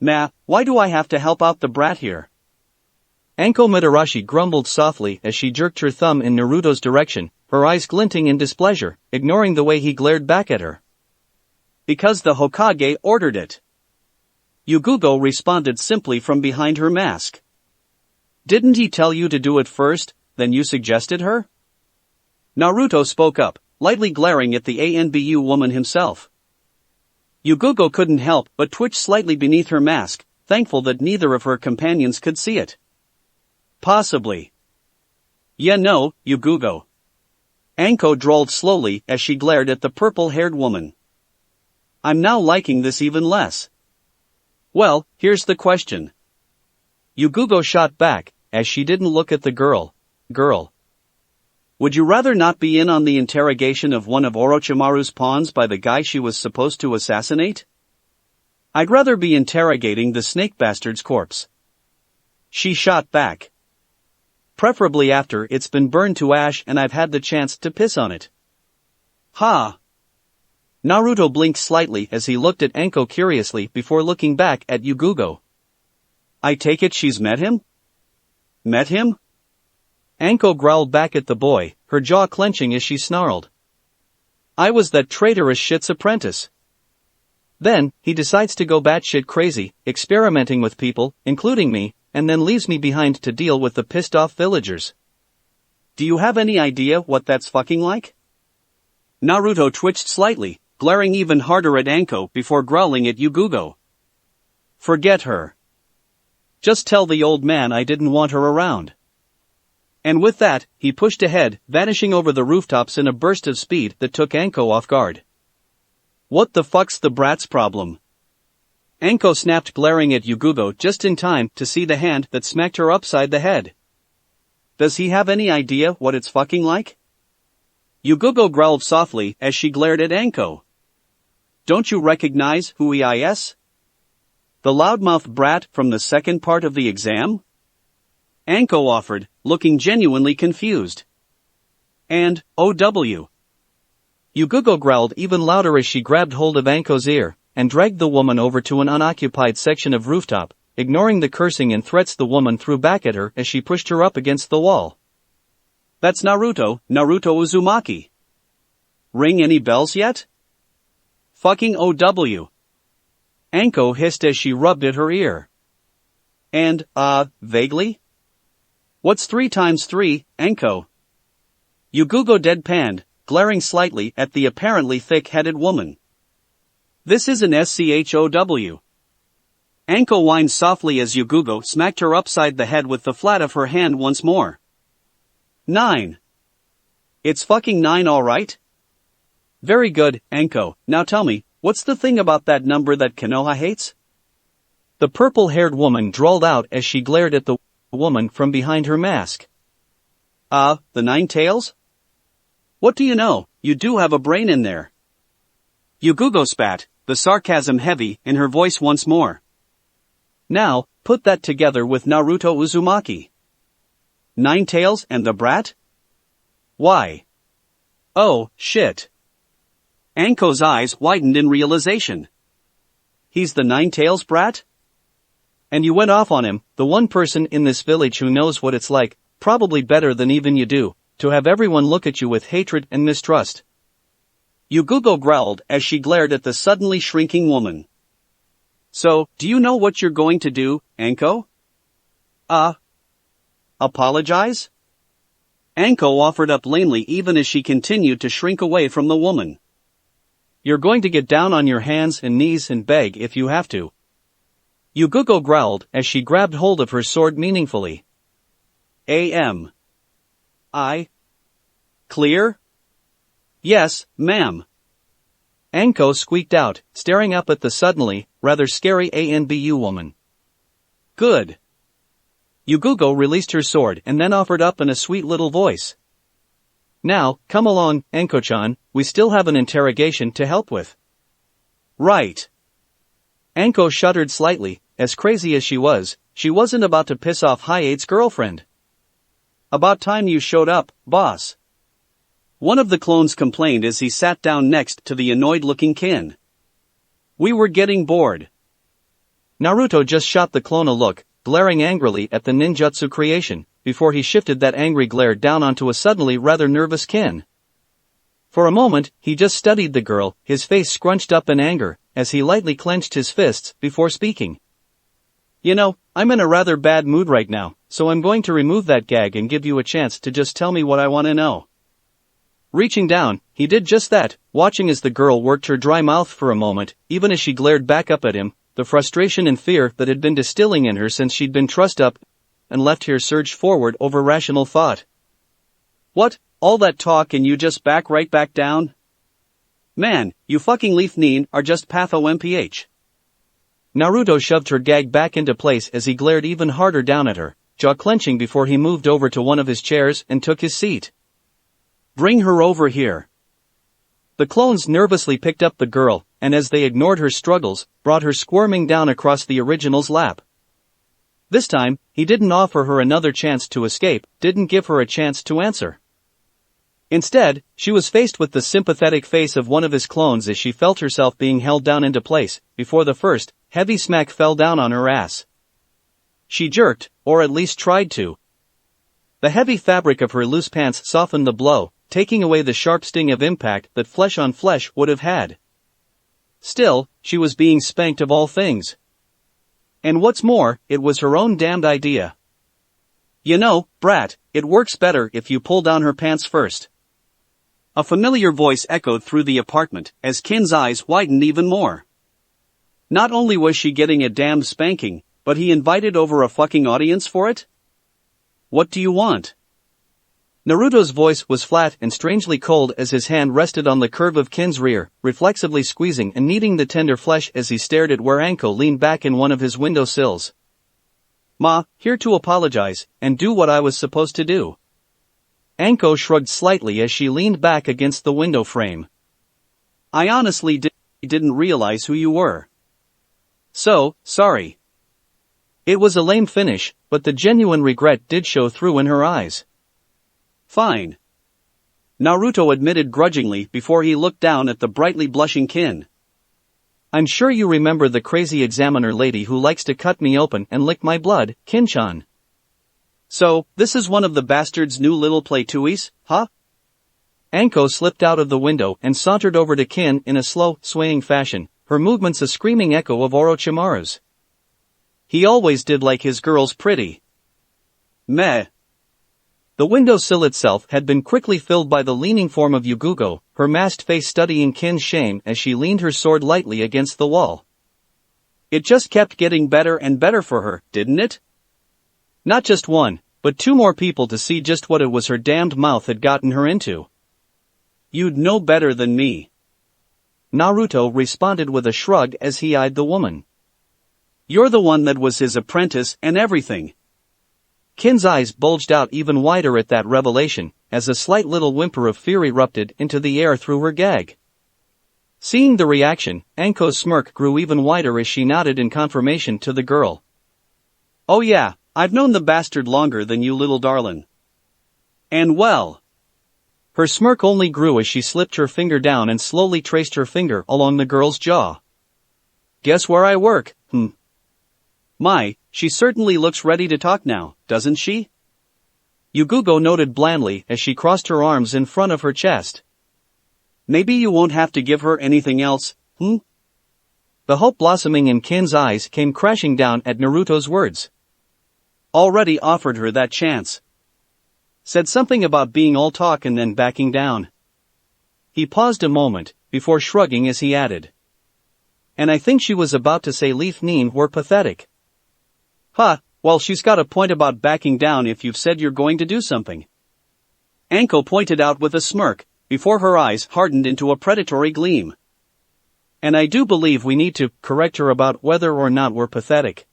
Why do I have to help out the brat here? Anko Mitarashi grumbled softly as she jerked her thumb in Naruto's direction, her eyes glinting in displeasure, ignoring the way he glared back at her. Because the Hokage ordered it. Yugugo responded simply from behind her mask. Didn't he tell you to do it first, then you suggested her? Naruto spoke up, lightly glaring at the ANBU woman himself. Yugugo couldn't help but twitch slightly beneath her mask, thankful that neither of her companions could see it. Possibly. Yeah, no, Yugugo. Anko drawled slowly as she glared at the purple-haired woman. I'm now liking this even less. Well, here's the question. Yugugo shot back, as she didn't look at the girl. Would you rather not be in on the interrogation of one of Orochimaru's pawns by the guy she was supposed to assassinate? I'd rather be interrogating the snake bastard's corpse. She shot back. Preferably after it's been burned to ash and I've had the chance to piss on it. Ha! Naruto blinked slightly as he looked at Anko curiously before looking back at Yugugo. I take it she's met him? Met him? Anko growled back at the boy, her jaw clenching as she snarled. I was that traitorous shit's apprentice. Then, he decides to go batshit crazy, experimenting with people, including me, and then leaves me behind to deal with the pissed off villagers. Do you have any idea what that's fucking like? Naruto twitched slightly, glaring even harder at Anko before growling at Yugugo. Forget her. Just tell the old man I didn't want her around. And with that, he pushed ahead, vanishing over the rooftops in a burst of speed that took Anko off guard. What the fuck's the brat's problem? Anko snapped, glaring at Yugugo just in time to see the hand that smacked her upside the head. Does he have any idea what it's fucking like? Yugugo growled softly as she glared at Anko. Don't you recognize who he is? The loudmouth brat from the second part of the exam? Anko offered, looking genuinely confused. And, OW. Yugugo growled even louder as she grabbed hold of Anko's ear, and dragged the woman over to an unoccupied section of rooftop, ignoring the cursing and threats the woman threw back at her as she pushed her up against the wall. That's Naruto Uzumaki. Ring any bells yet? Fucking OW. Anko hissed as she rubbed at her ear. And, vaguely? What's 3 times 3, Anko? Yugugo deadpanned, glaring slightly at the apparently thick-headed woman. This isn't SCHOW. Anko whined softly as Yugugo smacked her upside the head with the flat of her hand once more. 9. It's fucking 9, alright? Very good, Anko. Now tell me, what's the thing about that number that Konoha hates? The purple-haired woman drawled out as she glared at the woman from behind her mask. The 9 tails? What do you know, you do have a brain in there. Yugugo spat, the sarcasm heavy in her voice once more. Now, put that together with Naruto Uzumaki. 9 tails and the brat? Why? Oh, shit. Anko's eyes widened in realization. He's the 9 tails brat? And you went off on him, the one person in this village who knows what it's like, probably better than even you do, to have everyone look at you with hatred and mistrust. Yugugo growled as she glared at the suddenly shrinking woman. So, do you know what you're going to do, Anko? Apologize? Anko offered up lamely even as she continued to shrink away from the woman. You're going to get down on your hands and knees and beg if you have to. Yugugo growled as she grabbed hold of her sword meaningfully. I. Clear? Yes, ma'am. Anko squeaked out, staring up at the suddenly, rather scary ANBU woman. Good. Yugugo released her sword and then offered up in a sweet little voice. Now, come along, Anko-chan, we still have an interrogation to help with. Right. Anko shuddered slightly, as crazy as she wasn't about to piss off Hi-8's girlfriend. About time you showed up, boss. One of the clones complained as he sat down next to the annoyed-looking kin. We were getting bored. Naruto just shot the clone a look, glaring angrily at the ninjutsu creation, before he shifted that angry glare down onto a suddenly rather nervous kin. For a moment, he just studied the girl, his face scrunched up in anger, as he lightly clenched his fists before speaking. You know, I'm in a rather bad mood right now, so I'm going to remove that gag and give you a chance to just tell me what I want to know. Reaching down, he did just that, watching as the girl worked her dry mouth for a moment, even as she glared back up at him, the frustration and fear that had been distilling in her since she'd been trussed up and left here surged forward over rational thought. What, all that talk and you just back right back down? Man, you fucking leaf neen are just patho-MPH. Naruto shoved her gag back into place as he glared even harder down at her, jaw clenching before he moved over to one of his chairs and took his seat. Bring her over here. The clones nervously picked up the girl, and as they ignored her struggles, brought her squirming down across the original's lap. This time, he didn't offer her another chance to escape, didn't give her a chance to answer. Instead, she was faced with the sympathetic face of one of his clones as she felt herself being held down into place, before the first, heavy smack fell down on her ass. She jerked, or at least tried to. The heavy fabric of her loose pants softened the blow, taking away the sharp sting of impact that flesh on flesh would have had. Still, she was being spanked of all things. And what's more, it was her own damned idea. You know, brat, it works better if you pull down her pants first. A familiar voice echoed through the apartment as Kin's eyes widened even more. Not only was she getting a damned spanking, but he invited over a fucking audience for it? What do you want? Naruto's voice was flat and strangely cold as his hand rested on the curve of Kin's rear, reflexively squeezing and kneading the tender flesh as he stared at where Anko leaned back in one of his window sills. Ma, here to apologize, and do what I was supposed to do. Anko shrugged slightly as she leaned back against the window frame. I honestly didn't realize who you were. So, sorry. It was a lame finish, but the genuine regret did show through in her eyes. Fine. Naruto admitted grudgingly before he looked down at the brightly blushing Kin. I'm sure you remember the crazy examiner lady who likes to cut me open and lick my blood, Kin-chan. So, this is one of the bastard's new little play-toys, huh? Anko slipped out of the window and sauntered over to Kin in a slow, swaying fashion, her movements a screaming echo of Orochimaru's. He always did like his girls pretty. Meh. The windowsill itself had been quickly filled by the leaning form of Yugugo, her masked face studying Kin's shame as she leaned her sword lightly against the wall. It just kept getting better and better for her, didn't it? Not just one, but two more people to see just what it was her damned mouth had gotten her into. You'd know better than me. Naruto responded with a shrug as he eyed the woman. You're the one that was his apprentice and everything. Kin's eyes bulged out even wider at that revelation, as a slight little whimper of fear erupted into the air through her gag. Seeing the reaction, Anko's smirk grew even wider as she nodded in confirmation to the girl. Oh yeah, I've known the bastard longer than you little darlin'. And well. Her smirk only grew as she slipped her finger down and slowly traced her finger along the girl's jaw. Guess where I work, My, she certainly looks ready to talk now, doesn't she? Yugugo noted blandly as she crossed her arms in front of her chest. Maybe you won't have to give her anything else, The hope blossoming in Kin's eyes came crashing down at Naruto's words. Already offered her that chance. Said something about being all talk and then backing down. He paused a moment, before shrugging as he added. And I think she was about to say Leaf Neen were pathetic. Well she's got a point about backing down if you've said you're going to do something. Anko pointed out with a smirk, before her eyes hardened into a predatory gleam. And I do believe we need to correct her about whether or not we're pathetic.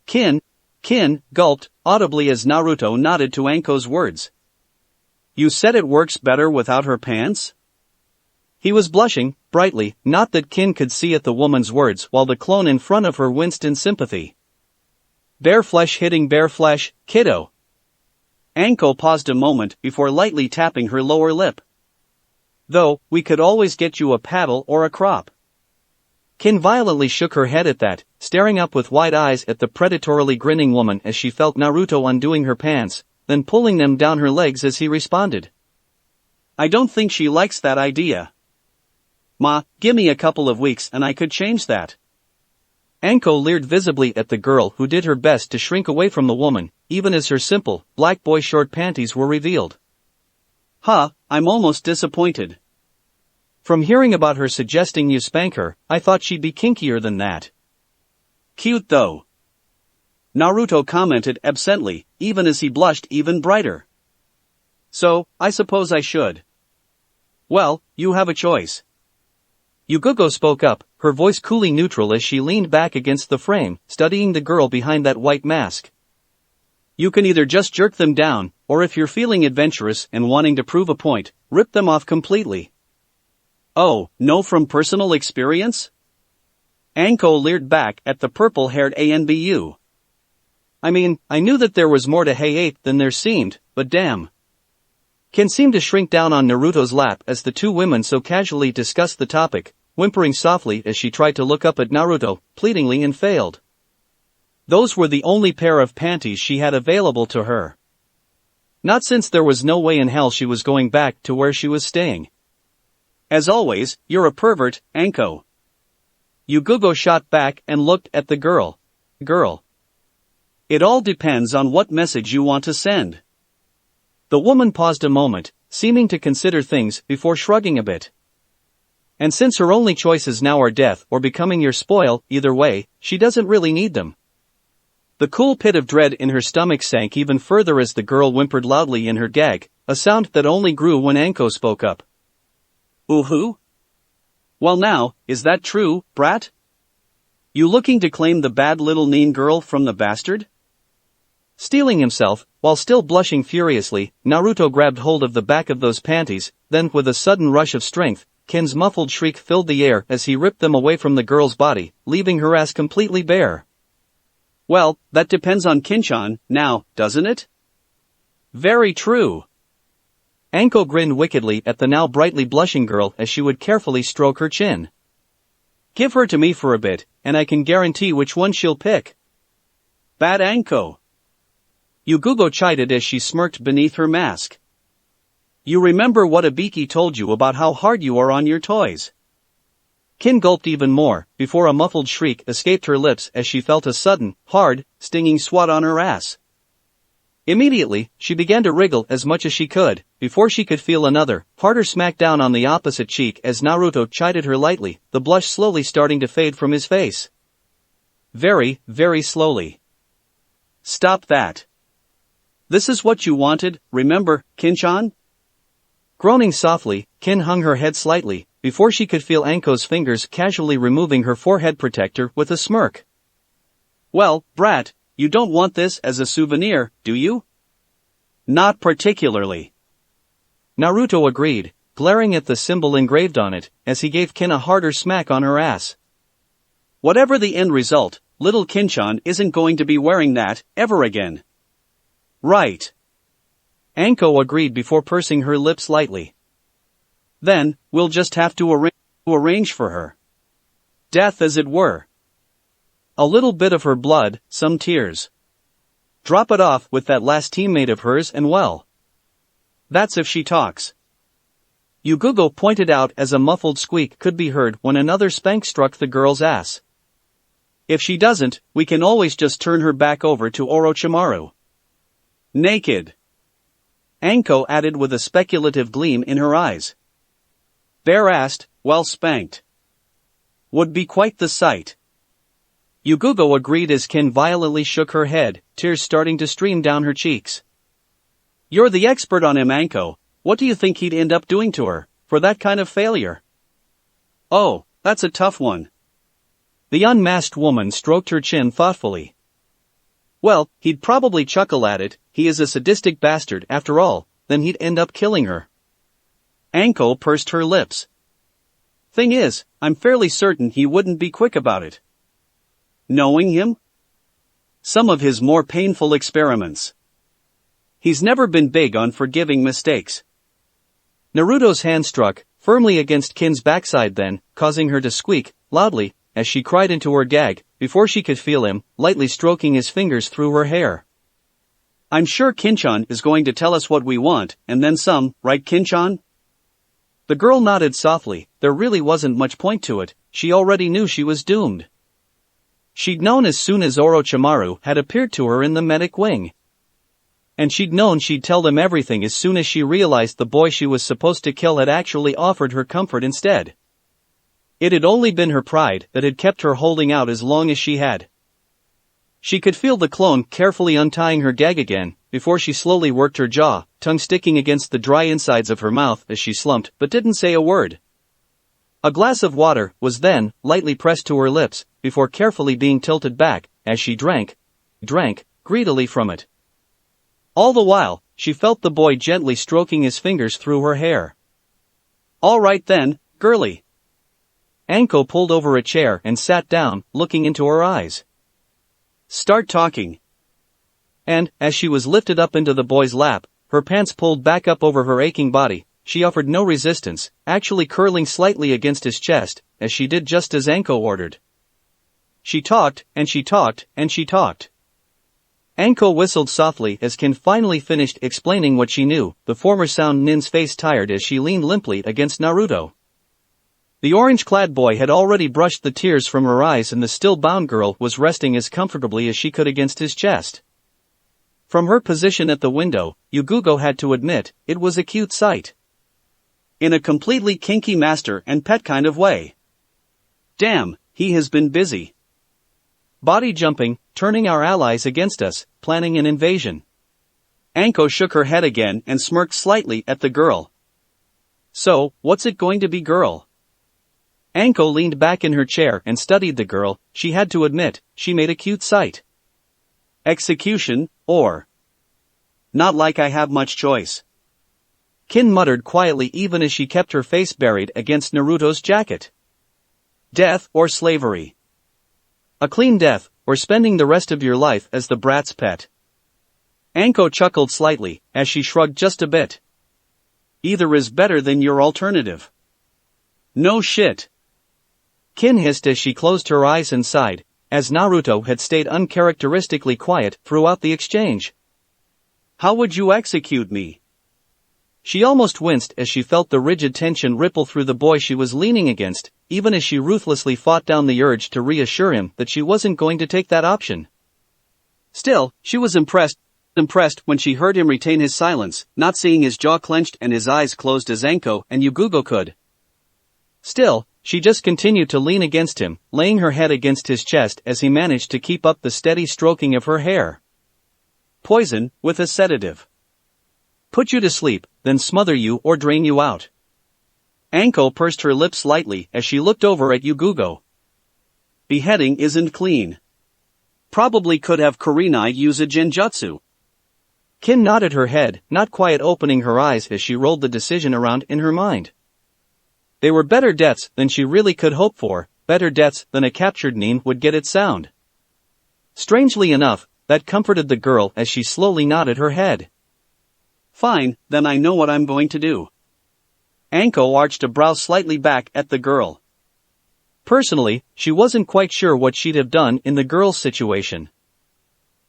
Kin gulped, audibly as Naruto nodded to Anko's words. You said it works better without her pants? He was blushing, brightly, not that Kin could see at the woman's words while the clone in front of her winced in sympathy. Bare flesh hitting bare flesh, kiddo. Anko paused a moment before lightly tapping her lower lip. Though, we could always get you a paddle or a crop. Kin violently shook her head at that, staring up with wide eyes at the predatorily grinning woman as she felt Naruto undoing her pants, then pulling them down her legs as he responded. I don't think she likes that idea. Ma, give me a couple of weeks and I could change that. Anko leered visibly at the girl who did her best to shrink away from the woman, even as her simple, black boy short panties were revealed. I'm almost disappointed. From hearing about her suggesting you spank her, I thought she'd be kinkier than that. Cute though. Naruto commented absently, even as he blushed even brighter. So, I suppose I should. Well, you have a choice. Yugugo spoke up, her voice coolly neutral as she leaned back against the frame, studying the girl behind that white mask. You can either just jerk them down, or if you're feeling adventurous and wanting to prove a point, rip them off completely. Oh, no, from personal experience? Anko leered back at the purple-haired ANBU. I mean, I knew that there was more to Hey-8 than there seemed, but damn. Kin seemed to shrink down on Naruto's lap as the two women so casually discussed the topic, whimpering softly as she tried to look up at Naruto, pleadingly, and failed. Those were the only pair of panties she had available to her. Not since there was no way in hell she was going back to where she was staying. As always, you're a pervert, Anko. Yugugo shot back and looked at the girl. girl. It all depends on what message you want to send. The woman paused a moment, seeming to consider things before shrugging a bit. And since her only choices now are death or becoming your spoil, either way, she doesn't really need them. The cool pit of dread in her stomach sank even further as the girl whimpered loudly in her gag, a sound that only grew when Anko spoke up. Ooh-hoo? Well now, is that true, brat? You looking to claim the bad little mean girl from the bastard? Steeling himself, while still blushing furiously, Naruto grabbed hold of the back of those panties, then with a sudden rush of strength, Kin's muffled shriek filled the air as he ripped them away from the girl's body, leaving her ass completely bare. Well, that depends on Kin-chan, now, doesn't it? Very true. Anko grinned wickedly at the now brightly blushing girl as she would carefully stroke her chin. Give her to me for a bit, and I can guarantee which one she'll pick. Bad Anko. Yugugo chided as she smirked beneath her mask. You remember what Ibiki told you about how hard you are on your toys? Kin gulped even more, before a muffled shriek escaped her lips as she felt a sudden, hard, stinging swat on her ass. Immediately, she began to wriggle as much as she could, before she could feel another, harder smack down on the opposite cheek as Naruto chided her lightly, the blush slowly starting to fade from his face. Very, very slowly. Stop that. This is what you wanted, remember, Kin-chan? Groaning softly, Kin hung her head slightly, before she could feel Anko's fingers casually removing her forehead protector with a smirk. Well, brat, you don't want this as a souvenir, do you? Not particularly. Naruto agreed, glaring at the symbol engraved on it, as he gave Kin a harder smack on her ass. Whatever the end result, little Kin-chan isn't going to be wearing that, ever again. Right. Anko agreed before pursing her lips lightly. Then, we'll just have to arrange for her death, as it were. A little bit of her blood, some tears. Drop it off with that last teammate of hers and well. That's if she talks. Yugugo pointed out as a muffled squeak could be heard when another spank struck the girl's ass. If she doesn't, we can always just turn her back over to Orochimaru. Naked. Anko added with a speculative gleam in her eyes. Bare-assed, well spanked. Would be quite the sight. Yugugo agreed as Kin violently shook her head, tears starting to stream down her cheeks. You're the expert on him, Anko. What do you think he'd end up doing to her, for that kind of failure? Oh, that's a tough one. The unmasked woman stroked her chin thoughtfully. Well, he'd probably chuckle at it, he is a sadistic bastard after all, then he'd end up killing her. Anko pursed her lips. Thing is, I'm fairly certain he wouldn't be quick about it. Knowing him? Some of his more painful experiments. He's never been big on forgiving mistakes. Naruto's hand struck firmly against Kin's backside then, causing her to squeak loudly as she cried into her gag, before she could feel him lightly stroking his fingers through her hair. I'm sure Kin-chan is going to tell us what we want, and then some, right Kin-chan? The girl nodded softly, there really wasn't much point to it, she already knew she was doomed. She'd known as soon as Orochimaru had appeared to her in the medic wing. And she'd known she'd tell them everything as soon as she realized the boy she was supposed to kill had actually offered her comfort instead. It had only been her pride that had kept her holding out as long as she had. She could feel the clone carefully untying her gag again, before she slowly worked her jaw, tongue sticking against the dry insides of her mouth as she slumped but didn't say a word. A glass of water was then lightly pressed to her lips, before carefully being tilted back, as she drank greedily from it. All the while, she felt the boy gently stroking his fingers through her hair. All right then, girlie. Anko pulled over a chair and sat down, looking into her eyes. Start talking. And, as she was lifted up into the boy's lap, her pants pulled back up over her aching body, she offered no resistance, actually curling slightly against his chest, as she did just as Anko ordered. She talked, and she talked, and she talked. Anko whistled softly as Kin finally finished explaining what she knew, the former sound Nin's face tired as she leaned limply against Naruto. The orange-clad boy had already brushed the tears from her eyes, and the still-bound girl was resting as comfortably as she could against his chest. From her position at the window, Yugugo had to admit, it was a cute sight. In a completely kinky master and pet kind of way. Damn, he has been busy. Body jumping, turning our allies against us, planning an invasion. Anko shook her head again and smirked slightly at the girl. So, what's it going to be, girl? Anko leaned back in her chair and studied the girl. She had to admit, she made a cute sight. Execution, or... Not like I have much choice. Kin muttered quietly even as she kept her face buried against Naruto's jacket. Death or slavery. A clean death, or spending the rest of your life as the brat's pet. Anko chuckled slightly, as she shrugged just a bit. Either is better than your alternative. No shit. Kin hissed as she closed her eyes and sighed, as Naruto had stayed uncharacteristically quiet throughout the exchange. How would you execute me? She almost winced as she felt the rigid tension ripple through the boy she was leaning against, even as she ruthlessly fought down the urge to reassure him that she wasn't going to take that option. Still, she was impressed when she heard him retain his silence, not seeing his jaw clenched and his eyes closed as Anko and Yugugo could. Still, she just continued to lean against him, laying her head against his chest as he managed to keep up the steady stroking of her hair. Poison, with a sedative. Put you to sleep, then smother you or drain you out. Anko pursed her lips slightly as she looked over at Yugugo. Beheading isn't clean. Probably could have Kurenai use a genjutsu. Kin nodded her head, not quite opening her eyes as she rolled the decision around in her mind. They were better deaths than she really could hope for, better deaths than a captured nin would get its sound. Strangely enough, that comforted the girl as she slowly nodded her head. Fine, then I know what I'm going to do. Anko arched a brow slightly back at the girl. Personally, she wasn't quite sure what she'd have done in the girl's situation.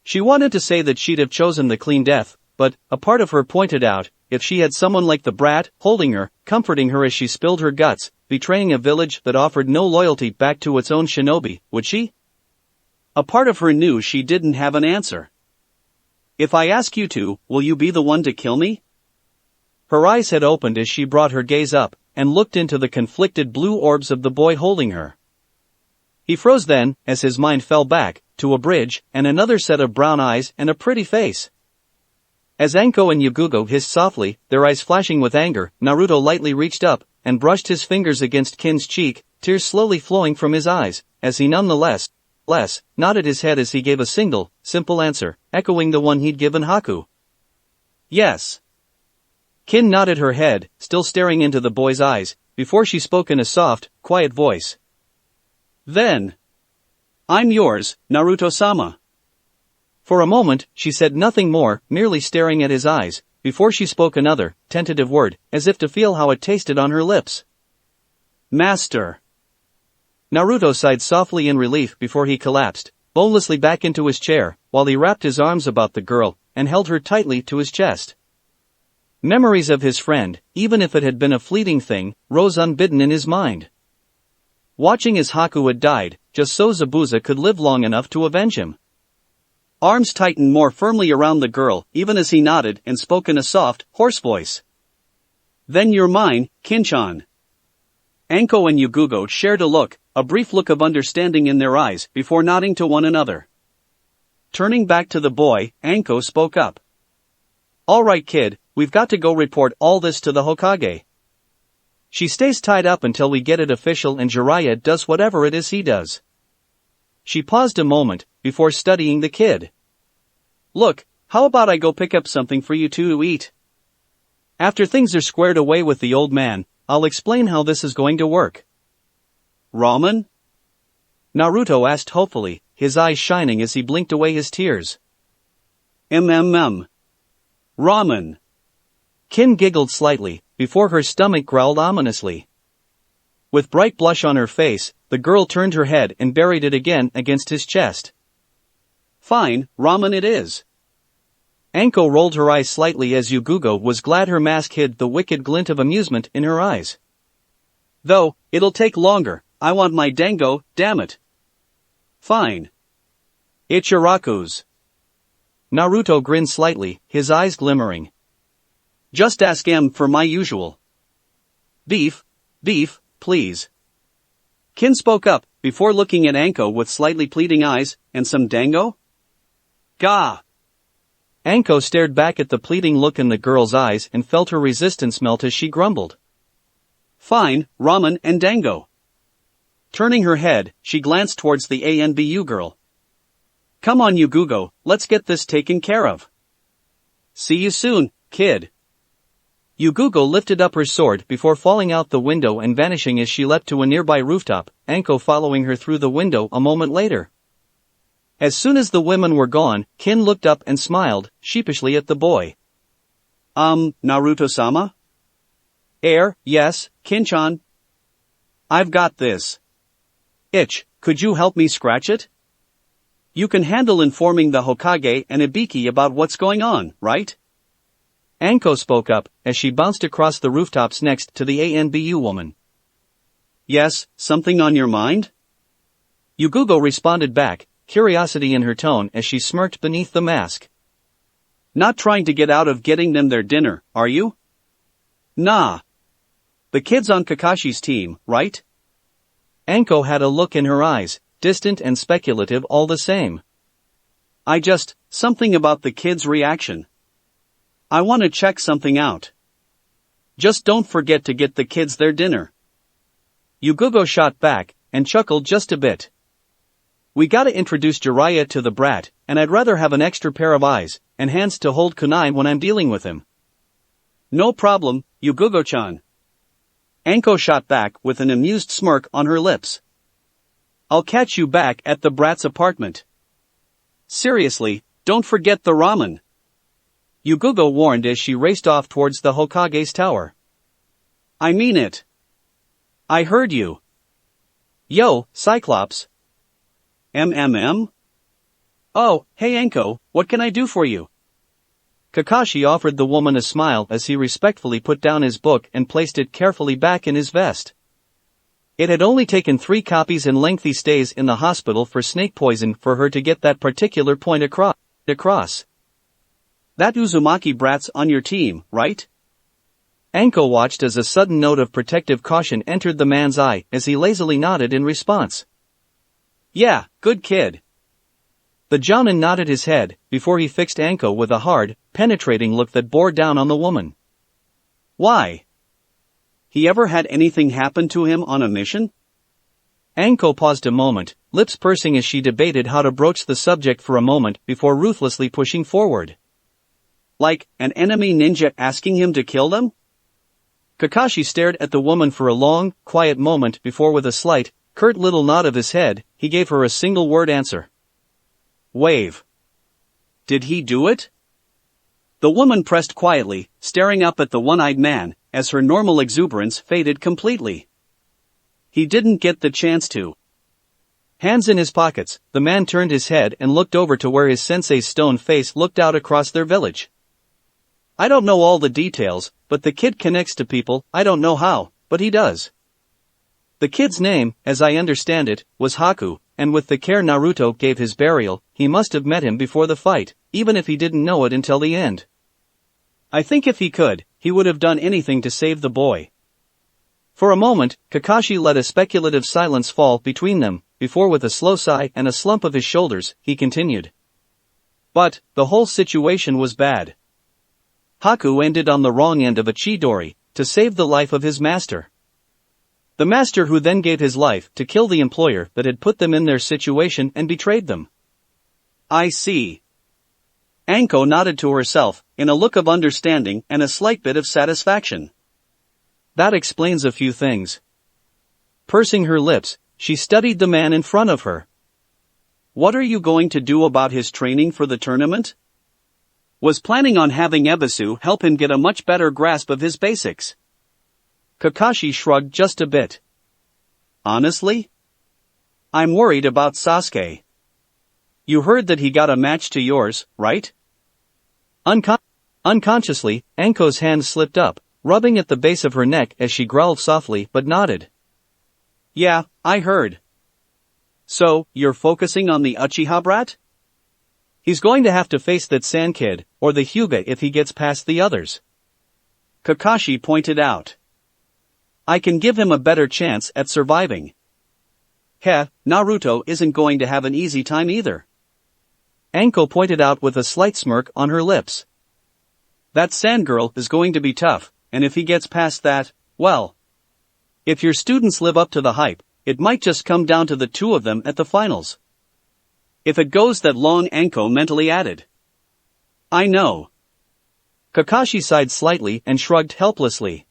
She wanted to say that she'd have chosen the clean death, but, a part of her pointed out, if she had someone like the brat, holding her, comforting her as she spilled her guts, betraying a village that offered no loyalty back to its own shinobi, would she? A part of her knew she didn't have an answer. If I ask you to, will you be the one to kill me? Her eyes had opened as she brought her gaze up, and looked into the conflicted blue orbs of the boy holding her. He froze then, as his mind fell back, to a bridge, and another set of brown eyes and a pretty face. As Anko and Yugugo hissed softly, their eyes flashing with anger, Naruto lightly reached up, and brushed his fingers against Kin's cheek, tears slowly flowing from his eyes, as he nonetheless nodded his head as he gave a single, simple answer, echoing the one he'd given Haku. Yes. Kin nodded her head, still staring into the boy's eyes, before she spoke in a soft, quiet voice. Then. I'm yours, Naruto-sama. For a moment, she said nothing more, merely staring at his eyes, before she spoke another, tentative word, as if to feel how it tasted on her lips. Master. Naruto sighed softly in relief before he collapsed, bonelessly back into his chair, while he wrapped his arms about the girl, and held her tightly to his chest. Memories of his friend, even if it had been a fleeting thing, rose unbidden in his mind. Watching as Haku had died, just so Zabuza could live long enough to avenge him. Arms tightened more firmly around the girl, even as he nodded and spoke in a soft, hoarse voice. Then you're mine, Kinchan. Anko and Yugugo shared a look, a brief look of understanding in their eyes, before nodding to one another. Turning back to the boy, Anko spoke up. All right, kid, we've got to go report all this to the Hokage. She stays tied up until we get it official and Jiraiya does whatever it is he does. She paused a moment, before studying the kid. Look, how about I go pick up something for you two to eat? After things are squared away with the old man, I'll explain how this is going to work. Ramen? Naruto asked hopefully, his eyes shining as he blinked away his tears. Ramen. Kin giggled slightly, before her stomach growled ominously. With bright blush on her face, the girl turned her head and buried it again against his chest. Fine, ramen it is. Anko rolled her eyes slightly as Yugugo was glad her mask hid the wicked glint of amusement in her eyes. Though, it'll take longer, I want my dango, damn it. Fine. Ichiraku's. Naruto grinned slightly, his eyes glimmering. Just ask M for my usual. Beef, please. Kin spoke up, before looking at Anko with slightly pleading eyes, and some dango? Gah! Anko stared back at the pleading look in the girl's eyes and felt her resistance melt as she grumbled. Fine, ramen and dango. Turning her head, she glanced towards the ANBU girl. Come on Yugugo, let's get this taken care of. See you soon, kid. Yugugo lifted up her sword before falling out the window and vanishing as she leapt to a nearby rooftop, Anko following her through the window a moment later. As soon as the women were gone, Kin looked up and smiled, sheepishly at the boy. Naruto-sama? Yes, Kin-chan. I've got this. Could you help me scratch it? You can handle informing the Hokage and Ibiki about what's going on, right? Anko spoke up, as she bounced across the rooftops next to the ANBU woman. Yes, something on your mind? Yugugo responded back, curiosity in her tone as she smirked beneath the mask. Not trying to get out of getting them their dinner, are you? Nah. The kid's on Kakashi's team, right? Anko had a look in her eyes, distant and speculative all the same. Something about the kid's reaction. I want to check something out. Just don't forget to get the kids their dinner. Yugugo shot back, and chuckled just a bit. We gotta introduce Jiraiya to the brat, and I'd rather have an extra pair of eyes and hands to hold kunai when I'm dealing with him. No problem, Yugugo-chan. Anko shot back with an amused smirk on her lips. I'll catch you back at the brat's apartment. Seriously, don't forget the ramen. Yugugo warned as she raced off towards the Hokage's tower. I mean it. I heard you. Yo, Cyclops. Oh, hey Anko, what can I do for you? Kakashi offered the woman a smile as he respectfully put down his book and placed it carefully back in his vest. It had only taken 3 copies and lengthy stays in the hospital for snake poison for her to get that particular point across. That Uzumaki brat's on your team, right? Anko watched as a sudden note of protective caution entered the man's eye as he lazily nodded in response. Yeah, good kid. The Jounin nodded his head, before he fixed Anko with a hard, penetrating look that bore down on the woman. Why? He ever had anything happen to him on a mission? Anko paused a moment, lips pursing as she debated how to broach the subject for a moment before ruthlessly pushing forward. Like, an enemy ninja asking him to kill them? Kakashi stared at the woman for a long, quiet moment before with a slight, curt little nod of his head, he gave her a single-word answer. Wave. Did he do it? The woman pressed quietly, staring up at the one-eyed man, as her normal exuberance faded completely. He didn't get the chance to. Hands in his pockets, the man turned his head and looked over to where his sensei's stone face looked out across their village. I don't know all the details, but the kid connects to people, I don't know how, but he does. The kid's name, as I understand it, was Haku, and with the care Naruto gave his burial, he must have met him before the fight, even if he didn't know it until the end. I think if he could, he would have done anything to save the boy. For a moment, Kakashi let a speculative silence fall between them, before with a slow sigh and a slump of his shoulders, he continued. But, the whole situation was bad. Haku ended on the wrong end of a Chidori, to save the life of his master. The master who then gave his life to kill the employer that had put them in their situation and betrayed them. I see. Anko nodded to herself, in a look of understanding and a slight bit of satisfaction. That explains a few things. Pursing her lips, she studied the man in front of her. What are you going to do about his training for the tournament? Was planning on having Ebisu help him get a much better grasp of his basics. Kakashi shrugged just a bit. Honestly? I'm worried about Sasuke. You heard that he got a match to yours, right? Unconsciously, Anko's hand slipped up, rubbing at the base of her neck as she growled softly but nodded. Yeah, I heard. So, you're focusing on the Uchiha brat? He's going to have to face that Sand kid, or the Hyuga if he gets past the others. Kakashi pointed out. I can give him a better chance at surviving. Heh, Naruto isn't going to have an easy time either. Anko pointed out with a slight smirk on her lips. That Sand girl is going to be tough, and if he gets past that, well. If your students live up to the hype, it might just come down to the two of them at the finals. If it goes that long, Anko mentally added. I know. Kakashi sighed slightly and shrugged helplessly.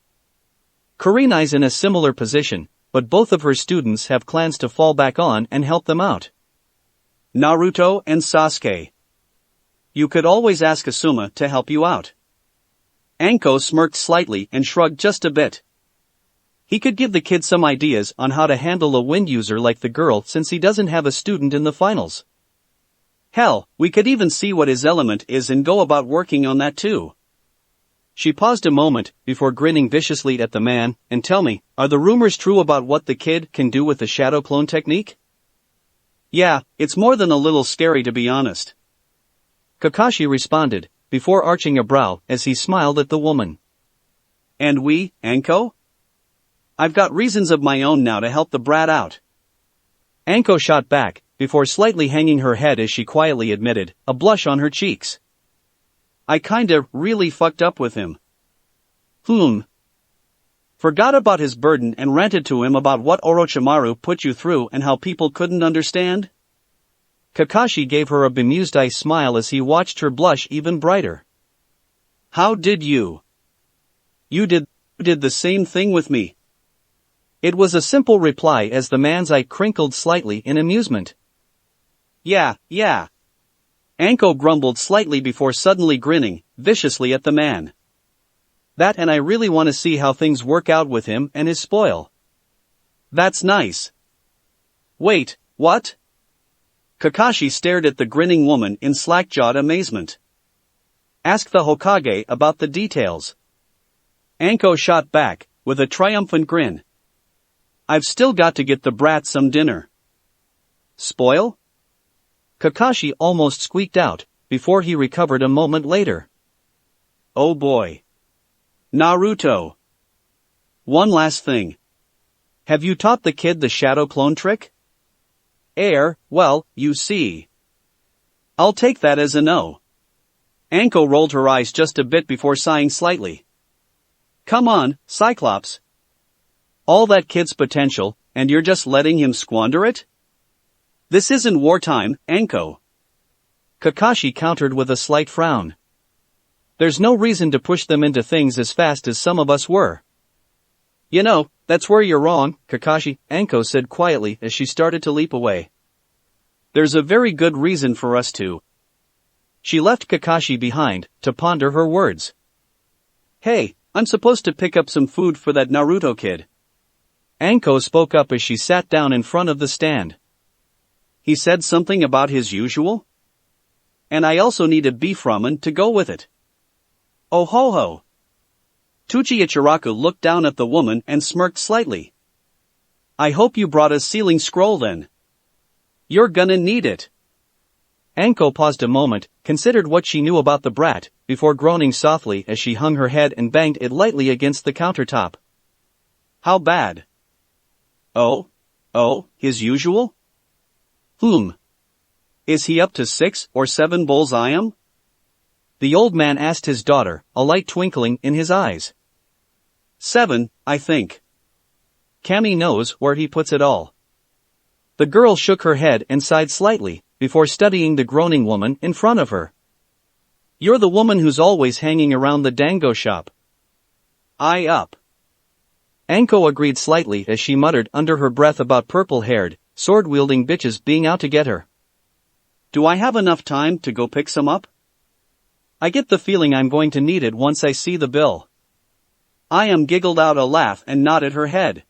Kurenai's in a similar position, but both of her students have clans to fall back on and help them out. Naruto and Sasuke. You could always ask Asuma to help you out. Anko smirked slightly and shrugged just a bit. He could give the kid some ideas on how to handle a wind user like the girl since he doesn't have a student in the finals. Hell, we could even see what his element is and go about working on that too. She paused a moment before grinning viciously at the man, and tell me, are the rumors true about what the kid can do with the shadow clone technique? Yeah, it's more than a little scary to be honest. Kakashi responded, before arching a brow as he smiled at the woman. And we, Anko? I've got reasons of my own now to help the brat out. Anko shot back, before slightly hanging her head as she quietly admitted, a blush on her cheeks. I kinda really fucked up with him. Forgot about his burden and ranted to him about what Orochimaru put you through and how people couldn't understand? Kakashi gave her a bemused smile as he watched her blush even brighter. How did you? You did the same thing with me. It was a simple reply as the man's eye crinkled slightly in amusement. Yeah. Anko grumbled slightly before suddenly grinning, viciously at the man. That and I really want to see how things work out with him and his spoil. That's nice. Wait, what? Kakashi stared at the grinning woman in slack-jawed amazement. Ask the Hokage about the details. Anko shot back, with a triumphant grin. I've still got to get the brat some dinner. Spoil? Kakashi almost squeaked out, before he recovered a moment later. Oh boy. Naruto. One last thing. Have you taught the kid the shadow clone trick? Well, you see. I'll take that as a no. Anko rolled her eyes just a bit before sighing slightly. Come on, Cyclops. All that kid's potential, and you're just letting him squander it? This isn't wartime, Anko. Kakashi countered with a slight frown. There's no reason to push them into things as fast as some of us were. You know, that's where you're wrong, Kakashi, Anko said quietly as she started to leap away. There's a very good reason for us to. She left Kakashi behind, to ponder her words. Hey, I'm supposed to pick up some food for that Naruto kid. Anko spoke up as she sat down in front of the stand. He said something about his usual? And I also need a beef ramen to go with it. Oh ho ho. Tuchi Ichiraku looked down at the woman and smirked slightly. I hope you brought a sealing scroll then. You're gonna need it. Anko paused a moment, considered what she knew about the brat, before groaning softly as she hung her head and banged it lightly against the countertop. How bad? Oh, his usual? Is he up to 6 or 7 bowls I am? The old man asked his daughter, a light twinkling in his eyes. 7, I think. Kami knows where he puts it all. The girl shook her head and sighed slightly, before studying the groaning woman in front of her. You're the woman who's always hanging around the dango shop. I up. Anko agreed slightly as she muttered under her breath about purple-haired, sword-wielding bitches being out to get her. Do I have enough time to go pick some up? I get the feeling I'm going to need it once I see the bill. I am giggled out a laugh and nodded her head.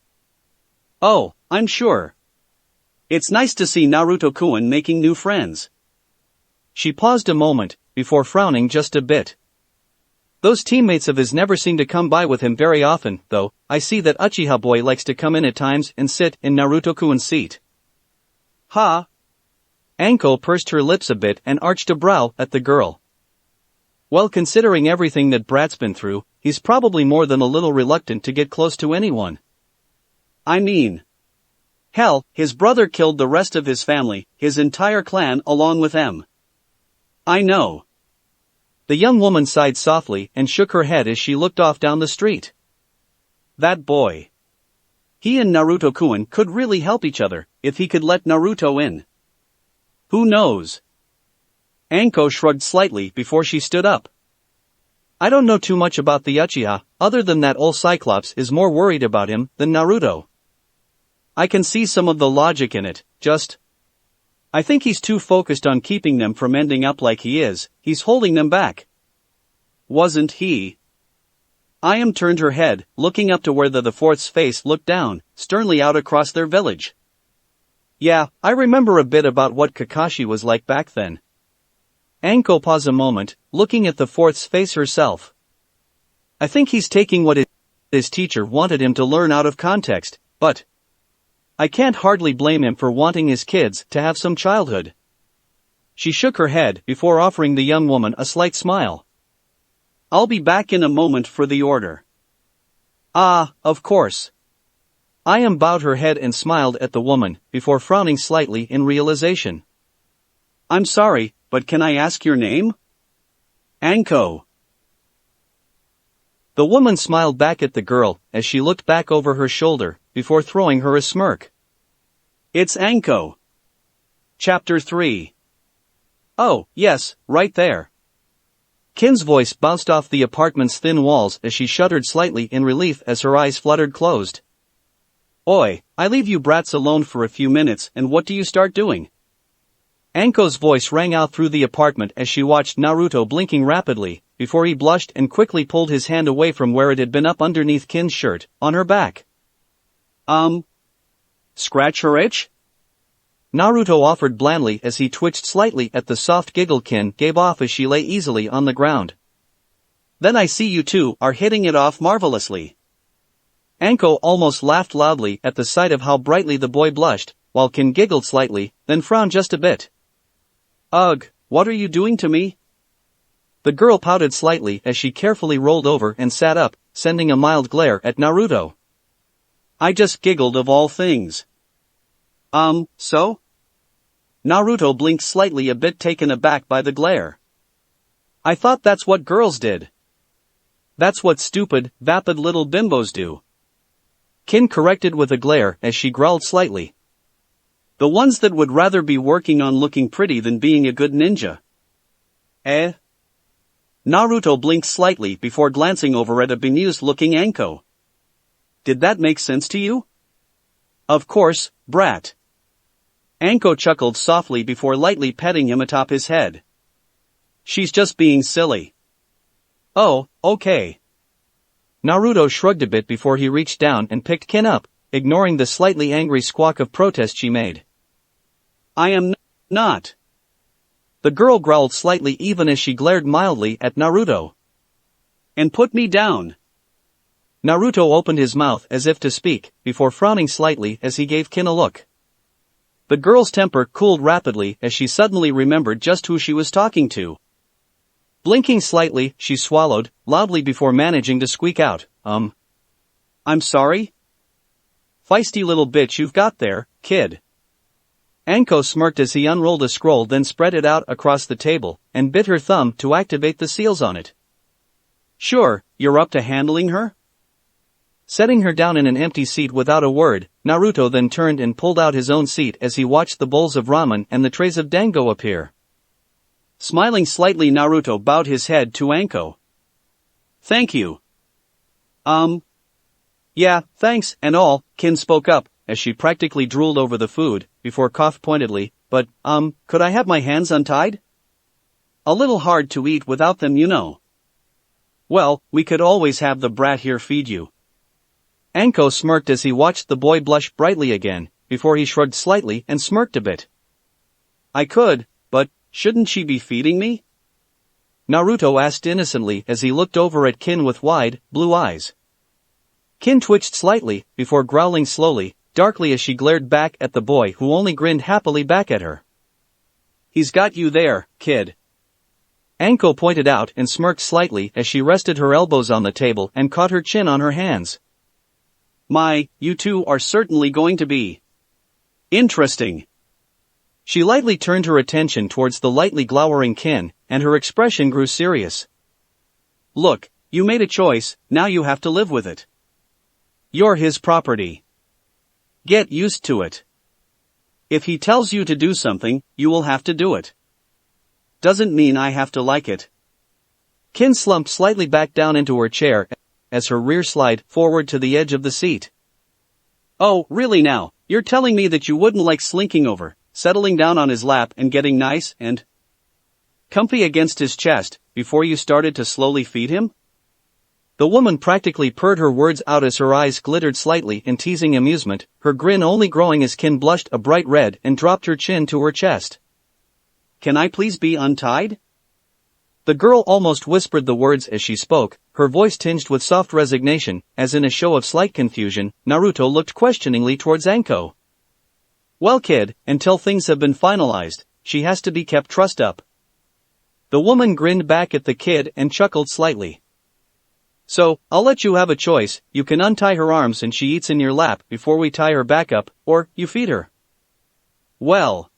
Oh, I'm sure. It's nice to see Naruto-kun making new friends. She paused a moment, before frowning just a bit. Those teammates of his never seem to come by with him very often, though, I see that Uchiha boy likes to come in at times and sit in Naruto-kun's seat. Ha! Anko pursed her lips a bit and arched a brow at the girl. Well, considering everything that Brat's been through, he's probably more than a little reluctant to get close to anyone. I mean, hell, his brother killed the rest of his family, his entire clan along with them. I know. The young woman sighed softly and shook her head as she looked off down the street. That boy. He and Naruto-kun could really help each other, if he could let Naruto in. Who knows? Anko shrugged slightly before she stood up. I don't know too much about the Uchiha, other than that old Cyclops is more worried about him than Naruto. I can see some of the logic in it, I think he's too focused on keeping them from ending up like he is, he's holding them back. Wasn't he? Ayam turned her head, looking up to where the fourth's face looked down, sternly out across their village. Yeah, I remember a bit about what Kakashi was like back then. Anko paused a moment, looking at the fourth's face herself. I think he's taking what his teacher wanted him to learn out of context, but I can't hardly blame him for wanting his kids to have some childhood. She shook her head before offering the young woman a slight smile. I'll be back in a moment for the order. Ah, of course. Ayam bowed her head and smiled at the woman, before frowning slightly in realization. I'm sorry, but can I ask your name? Anko. The woman smiled back at the girl, as she looked back over her shoulder, before throwing her a smirk. It's Anko. Chapter 3. Oh, yes, right there. Kin's voice bounced off the apartment's thin walls as she shuddered slightly in relief as her eyes fluttered closed. Oi, I leave you brats alone for a few minutes and what do you start doing? Anko's voice rang out through the apartment as she watched Naruto blinking rapidly, before he blushed and quickly pulled his hand away from where it had been up underneath Kin's shirt, on her back. Scratch her itch? Naruto offered blandly as he twitched slightly at the soft giggle Kin gave off as she lay easily on the ground. Then I see you two are hitting it off marvelously. Anko almost laughed loudly at the sight of how brightly the boy blushed, while Kin giggled slightly, then frowned just a bit. Ugh, what are you doing to me? The girl pouted slightly as she carefully rolled over and sat up, sending a mild glare at Naruto. I just giggled of all things. So? Naruto blinked slightly a bit taken aback by the glare. I thought that's what girls did. That's what stupid, vapid little bimbos do. Kin corrected with a glare as she growled slightly. The ones that would rather be working on looking pretty than being a good ninja. Eh? Naruto blinked slightly before glancing over at a bemused-looking Anko. Did that make sense to you? Of course, brat. Anko chuckled softly before lightly petting him atop his head. She's just being silly. Oh, okay. Naruto shrugged a bit before he reached down and picked Kin up, ignoring the slightly angry squawk of protest she made. I am not. The girl growled slightly even as she glared mildly at Naruto. And put me down. Naruto opened his mouth as if to speak, before frowning slightly as he gave Kin a look. The girl's temper cooled rapidly as she suddenly remembered just who she was talking to. Blinking slightly, she swallowed, loudly before managing to squeak out, I'm sorry? Feisty little bitch you've got there, kid. Anko smirked as he unrolled a scroll then spread it out across the table, and bit her thumb to activate the seals on it. Sure, you're up to handling her? Setting her down in an empty seat without a word, Naruto then turned and pulled out his own seat as he watched the bowls of ramen and the trays of dango appear. Smiling slightly, Naruto bowed his head to Anko. Thank you. Yeah, thanks, and all, Kin spoke up, as she practically drooled over the food, before coughed pointedly, but, could I have my hands untied? A little hard to eat without them, you know. Well, we could always have the brat here feed you. Anko smirked as he watched the boy blush brightly again, before he shrugged slightly and smirked a bit. I could, but, shouldn't she be feeding me? Naruto asked innocently as he looked over at Kin with wide, blue eyes. Kin twitched slightly, before growling slowly, darkly as she glared back at the boy who only grinned happily back at her. "He's got you there, kid," Anko pointed out and smirked slightly as she rested her elbows on the table and caught her chin on her hands. "My, you two are certainly going to be interesting." She lightly turned her attention towards the lightly glowering Kin, and her expression grew serious. "Look, you made a choice, now you have to live with it. You're his property. Get used to it. If he tells you to do something, you will have to do it. Doesn't mean I have to like it." Kin slumped slightly back down into her chair as her rear slid forward to the edge of the seat. "Oh, really now, you're telling me that you wouldn't like slinking over, settling down on his lap and getting nice and comfy against his chest, before you started to slowly feed him?" The woman practically purred her words out as her eyes glittered slightly in teasing amusement, her grin only growing as Kin blushed a bright red and dropped her chin to her chest. "Can I please be untied?" The girl almost whispered the words as she spoke, her voice tinged with soft resignation, as in a show of slight confusion, Naruto looked questioningly towards Anko. "Well kid, until things have been finalized, she has to be kept trussed up." The woman grinned back at the kid and chuckled slightly. "So, I'll let you have a choice, you can untie her arms and she eats in your lap before we tie her back up, or you feed her." "Well..."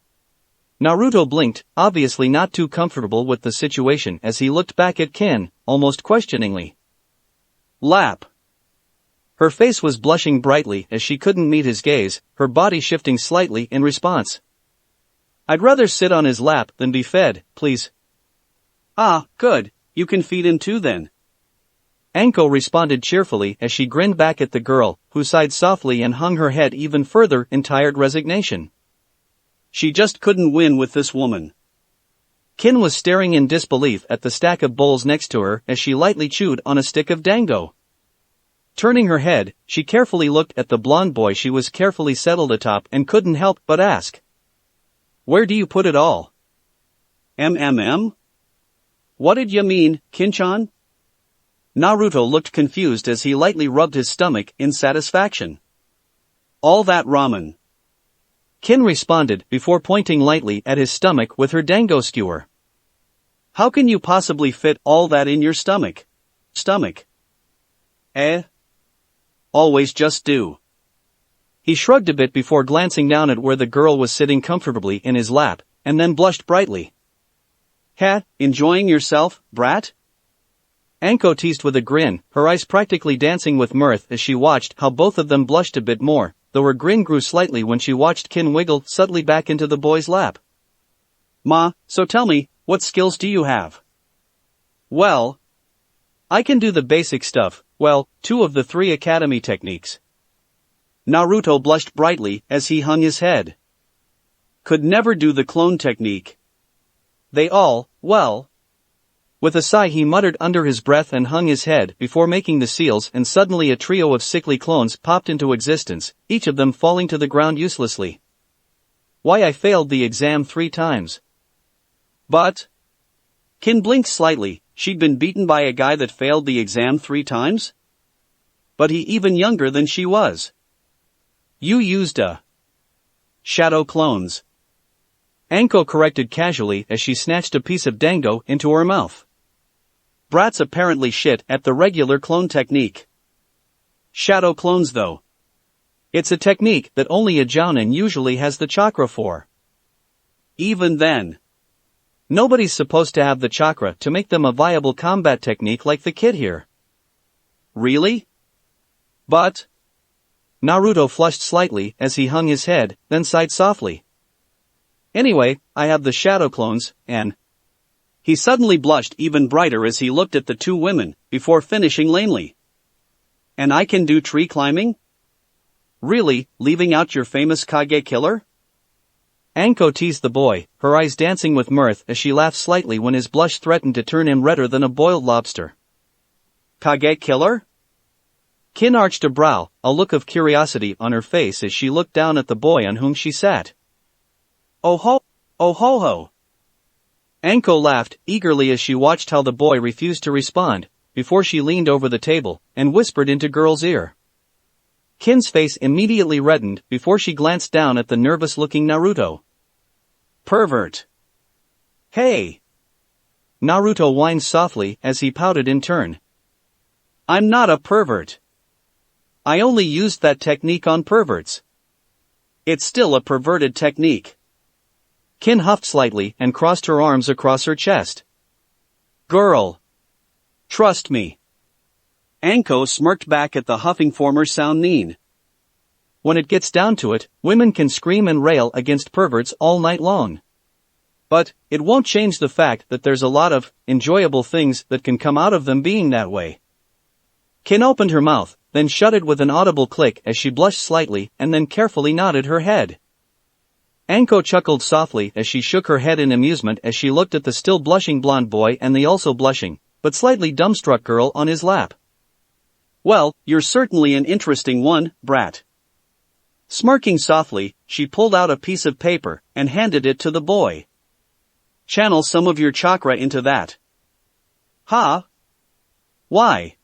Naruto blinked, obviously not too comfortable with the situation as he looked back at Kin, almost questioningly. "Lap." Her face was blushing brightly as she couldn't meet his gaze, her body shifting slightly in response. "I'd rather sit on his lap than be fed, please." "Ah, good, you can feed him too then." Anko responded cheerfully as she grinned back at the girl, who sighed softly and hung her head even further in tired resignation. She just couldn't win with this woman. Kin was staring in disbelief at the stack of bowls next to her as she lightly chewed on a stick of dango. Turning her head, she carefully looked at the blonde boy she was carefully settled atop and couldn't help but ask. "Where do you put it all?" What did you mean, Kin-chan?" Naruto looked confused as he lightly rubbed his stomach in satisfaction. "All that ramen." Kin responded before pointing lightly at his stomach with her dango skewer. "How can you possibly fit all that in your stomach?" Always just do." He shrugged a bit before glancing down at where the girl was sitting comfortably in his lap, and then blushed brightly. "Ha, enjoying yourself, brat?" Anko teased with a grin, her eyes practically dancing with mirth as she watched how both of them blushed a bit more, though her grin grew slightly when she watched Kin wiggle subtly back into the boy's lap. "Ma, so tell me, what skills do you have?" "Well, I can do the basic stuff, well, 2 of the 3 academy techniques." Naruto blushed brightly as he hung his head. "Could never do the clone technique." "They all, well..." With a sigh he muttered under his breath and hung his head before making the seals, and suddenly a trio of sickly clones popped into existence, each of them falling to the ground uselessly. "Why, I failed the exam 3 times. "But..." Kin blinked slightly, she'd been beaten by a guy that failed the exam 3 times? But he even younger than she was. "You used a shadow clones," Anko corrected casually as she snatched a piece of dango into her mouth. "Brats apparently shit at the regular clone technique. Shadow clones though. It's a technique that only a jounin usually has the chakra for. Even then, nobody's supposed to have the chakra to make them a viable combat technique like the kid here." "Really? But..." Naruto flushed slightly as he hung his head, then sighed softly. "Anyway, I have the shadow clones, and..." He suddenly blushed even brighter as he looked at the 2 women, before finishing lamely. "And I can do tree climbing? Really, leaving out your famous Kage killer?" Anko teased the boy, her eyes dancing with mirth as she laughed slightly when his blush threatened to turn him redder than a boiled lobster. "Kage killer?" Kin arched a brow, a look of curiosity on her face as she looked down at the boy on whom she sat. "Oh ho ho." Anko laughed eagerly as she watched how the boy refused to respond, before she leaned over the table and whispered into girl's ear. Kin's face immediately reddened before she glanced down at the nervous-looking Naruto. Pervert. Hey! Naruto whined softly as he pouted in turn. I'm not a pervert. I only used that technique on perverts. It's still a perverted technique. Kin huffed slightly and crossed her arms across her chest. Girl. Trust me. Anko smirked back at the huffing former Soundnin. When it gets down to it, women can scream and rail against perverts all night long. But, it won't change the fact that there's a lot of enjoyable things that can come out of them being that way. Kin opened her mouth, then shut it with an audible click as she blushed slightly and then carefully nodded her head. Anko chuckled softly as she shook her head in amusement as she looked at the still blushing blonde boy and the also blushing, but slightly dumbstruck girl on his lap. Well, you're certainly an interesting one, brat. Smirking softly, she pulled out a piece of paper and handed it to the boy. Channel some of your chakra into that. Huh? Why?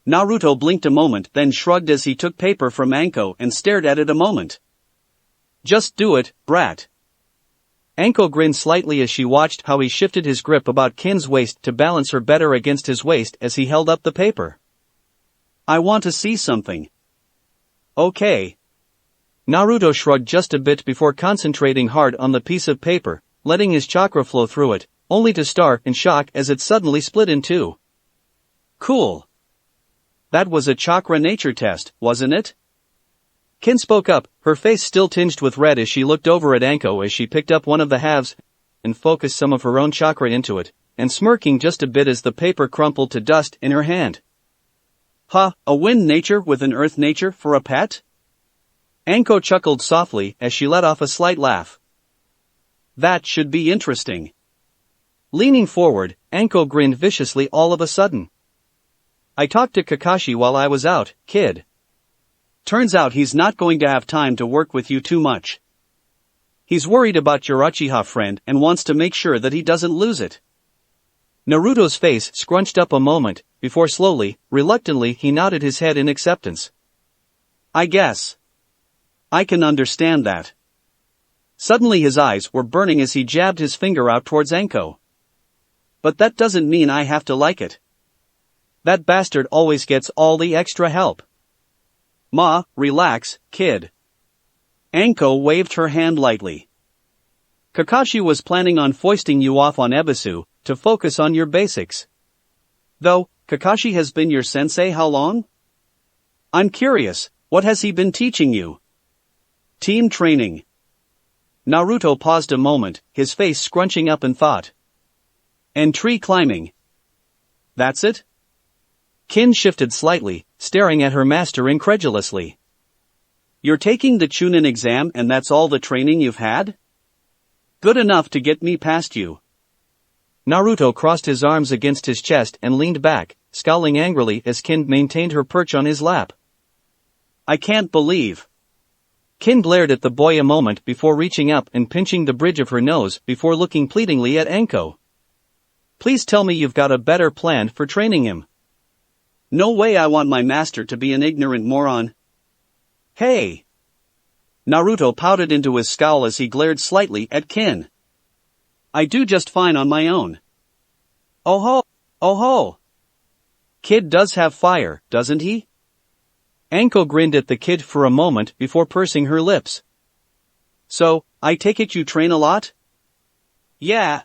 Naruto blinked a moment then shrugged as he took paper from Anko and stared at it a moment. Just do it, brat. Anko grinned slightly as she watched how he shifted his grip about Kin's waist to balance her better against his waist as he held up the paper. I want to see something. Okay. Naruto shrugged just a bit before concentrating hard on the piece of paper, letting his chakra flow through it, only to stare in shock as it suddenly split in two. Cool. That was a chakra nature test, wasn't it? Kin spoke up, her face still tinged with red as she looked over at Anko as she picked up one of the halves and focused some of her own chakra into it, and smirking just a bit as the paper crumpled to dust in her hand. Huh, a wind nature with an earth nature for a pet? Anko chuckled softly as she let off a slight laugh. That should be interesting. Leaning forward, Anko grinned viciously all of a sudden. I talked to Kakashi while I was out, kid. Turns out he's not going to have time to work with you too much. He's worried about your Uchiha friend and wants to make sure that he doesn't lose it. Naruto's face scrunched up a moment, before slowly, reluctantly he nodded his head in acceptance. I guess. I can understand that. Suddenly his eyes were burning as he jabbed his finger out towards Anko. But that doesn't mean I have to like it. That bastard always gets all the extra help. Ma, relax, kid. Anko waved her hand lightly. Kakashi was planning on foisting you off on Ebisu, to focus on your basics. Though, Kakashi has been your sensei how long? I'm curious, what has he been teaching you? Team training. Naruto paused a moment, his face scrunching up in thought. And tree climbing. That's it? Kin shifted slightly, staring at her master incredulously. You're taking the Chunin exam and that's all the training you've had? Good enough to get me past you. Naruto crossed his arms against his chest and leaned back, scowling angrily as Kin maintained her perch on his lap. I can't believe. Kin glared at the boy a moment before reaching up and pinching the bridge of her nose before looking pleadingly at Anko. Please tell me you've got a better plan for training him. No way I want my master to be an ignorant moron. Hey! Naruto pouted into his scowl as he glared slightly at Kin. I do just fine on my own. Oh ho! Oh ho! Kid does have fire, doesn't he? Anko grinned at the kid for a moment before pursing her lips. So, I take it you train a lot? Yeah.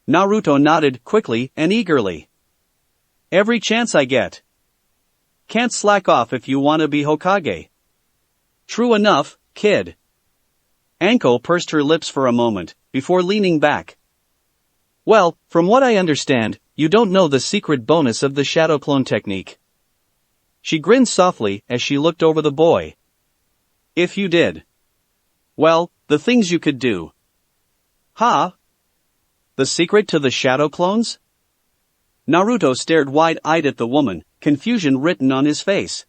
Naruto nodded quickly and eagerly. Every chance I get. Can't slack off if you want to be Hokage. True enough, kid. Anko pursed her lips for a moment, before leaning back. Well, from what I understand, you don't know the secret bonus of the shadow clone technique. She grinned softly as she looked over the boy. If you did. Well, the things you could do. Huh? The secret to the shadow clones? Naruto stared wide-eyed at the woman, confusion written on his face.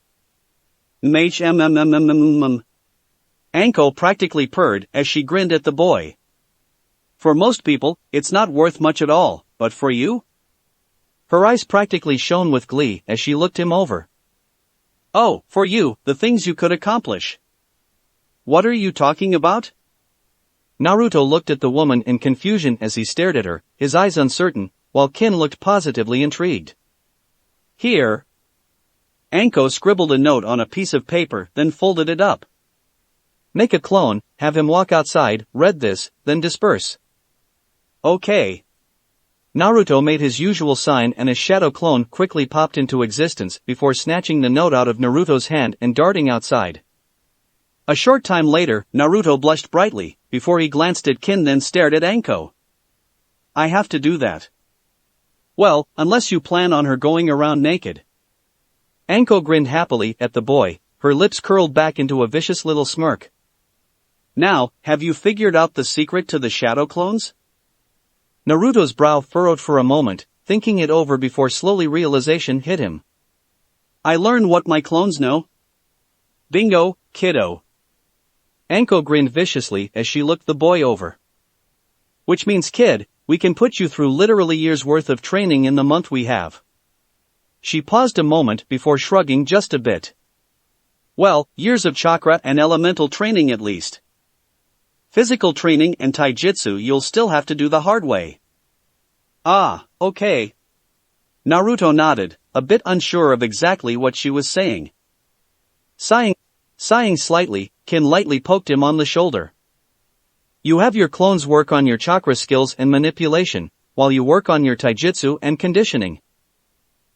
Anko practically purred as she grinned at the boy. For most people, it's not worth much at all, but for you? Her eyes practically shone with glee as she looked him over. Oh, for you, the things you could accomplish. What are you talking about? Naruto looked at the woman in confusion as he stared at her, his eyes uncertain, while Kin looked positively intrigued. Here. Anko scribbled a note on a piece of paper, then folded it up. Make a clone, have him walk outside, read this, then disperse. Okay. Naruto made his usual sign and a shadow clone quickly popped into existence before snatching the note out of Naruto's hand and darting outside. A short time later, Naruto blushed brightly, before he glanced at Kin then stared at Anko. I have to do that. Well, unless you plan on her going around naked. Anko grinned happily at the boy, her lips curled back into a vicious little smirk. Now, have you figured out the secret to the shadow clones? Naruto's brow furrowed for a moment, thinking it over before slowly realization hit him. I learned what my clones know. Bingo, kiddo. Anko grinned viciously as she looked the boy over. Which means, kid, we can put you through literally years worth of training in the month we have. She paused a moment before shrugging just a bit. Well, years of chakra and elemental training at least. Physical training and taijutsu you'll still have to do the hard way. Ah, okay. Naruto nodded, a bit unsure of exactly what she was saying. Sighing slightly, Kin lightly poked him on the shoulder. You have your clones work on your chakra skills and manipulation, while you work on your taijutsu and conditioning.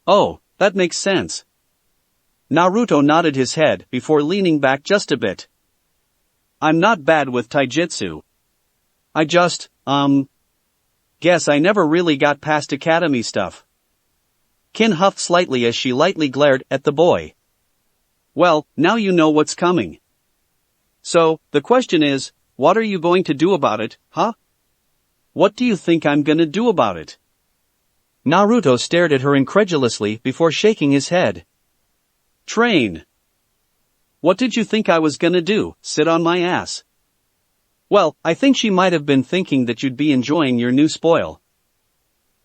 Oh, that makes sense. Naruto nodded his head before leaning back just a bit. I'm not bad with taijutsu. I just, guess I never really got past academy stuff. Kin huffed slightly as she lightly glared at the boy. Well, now you know what's coming. So, the question is, what are you going to do about it, huh? What do you think I'm gonna do about it? Naruto stared at her incredulously before shaking his head. Train. What did you think I was gonna do, sit on my ass? Well, I think she might have been thinking that you'd be enjoying your new spoil.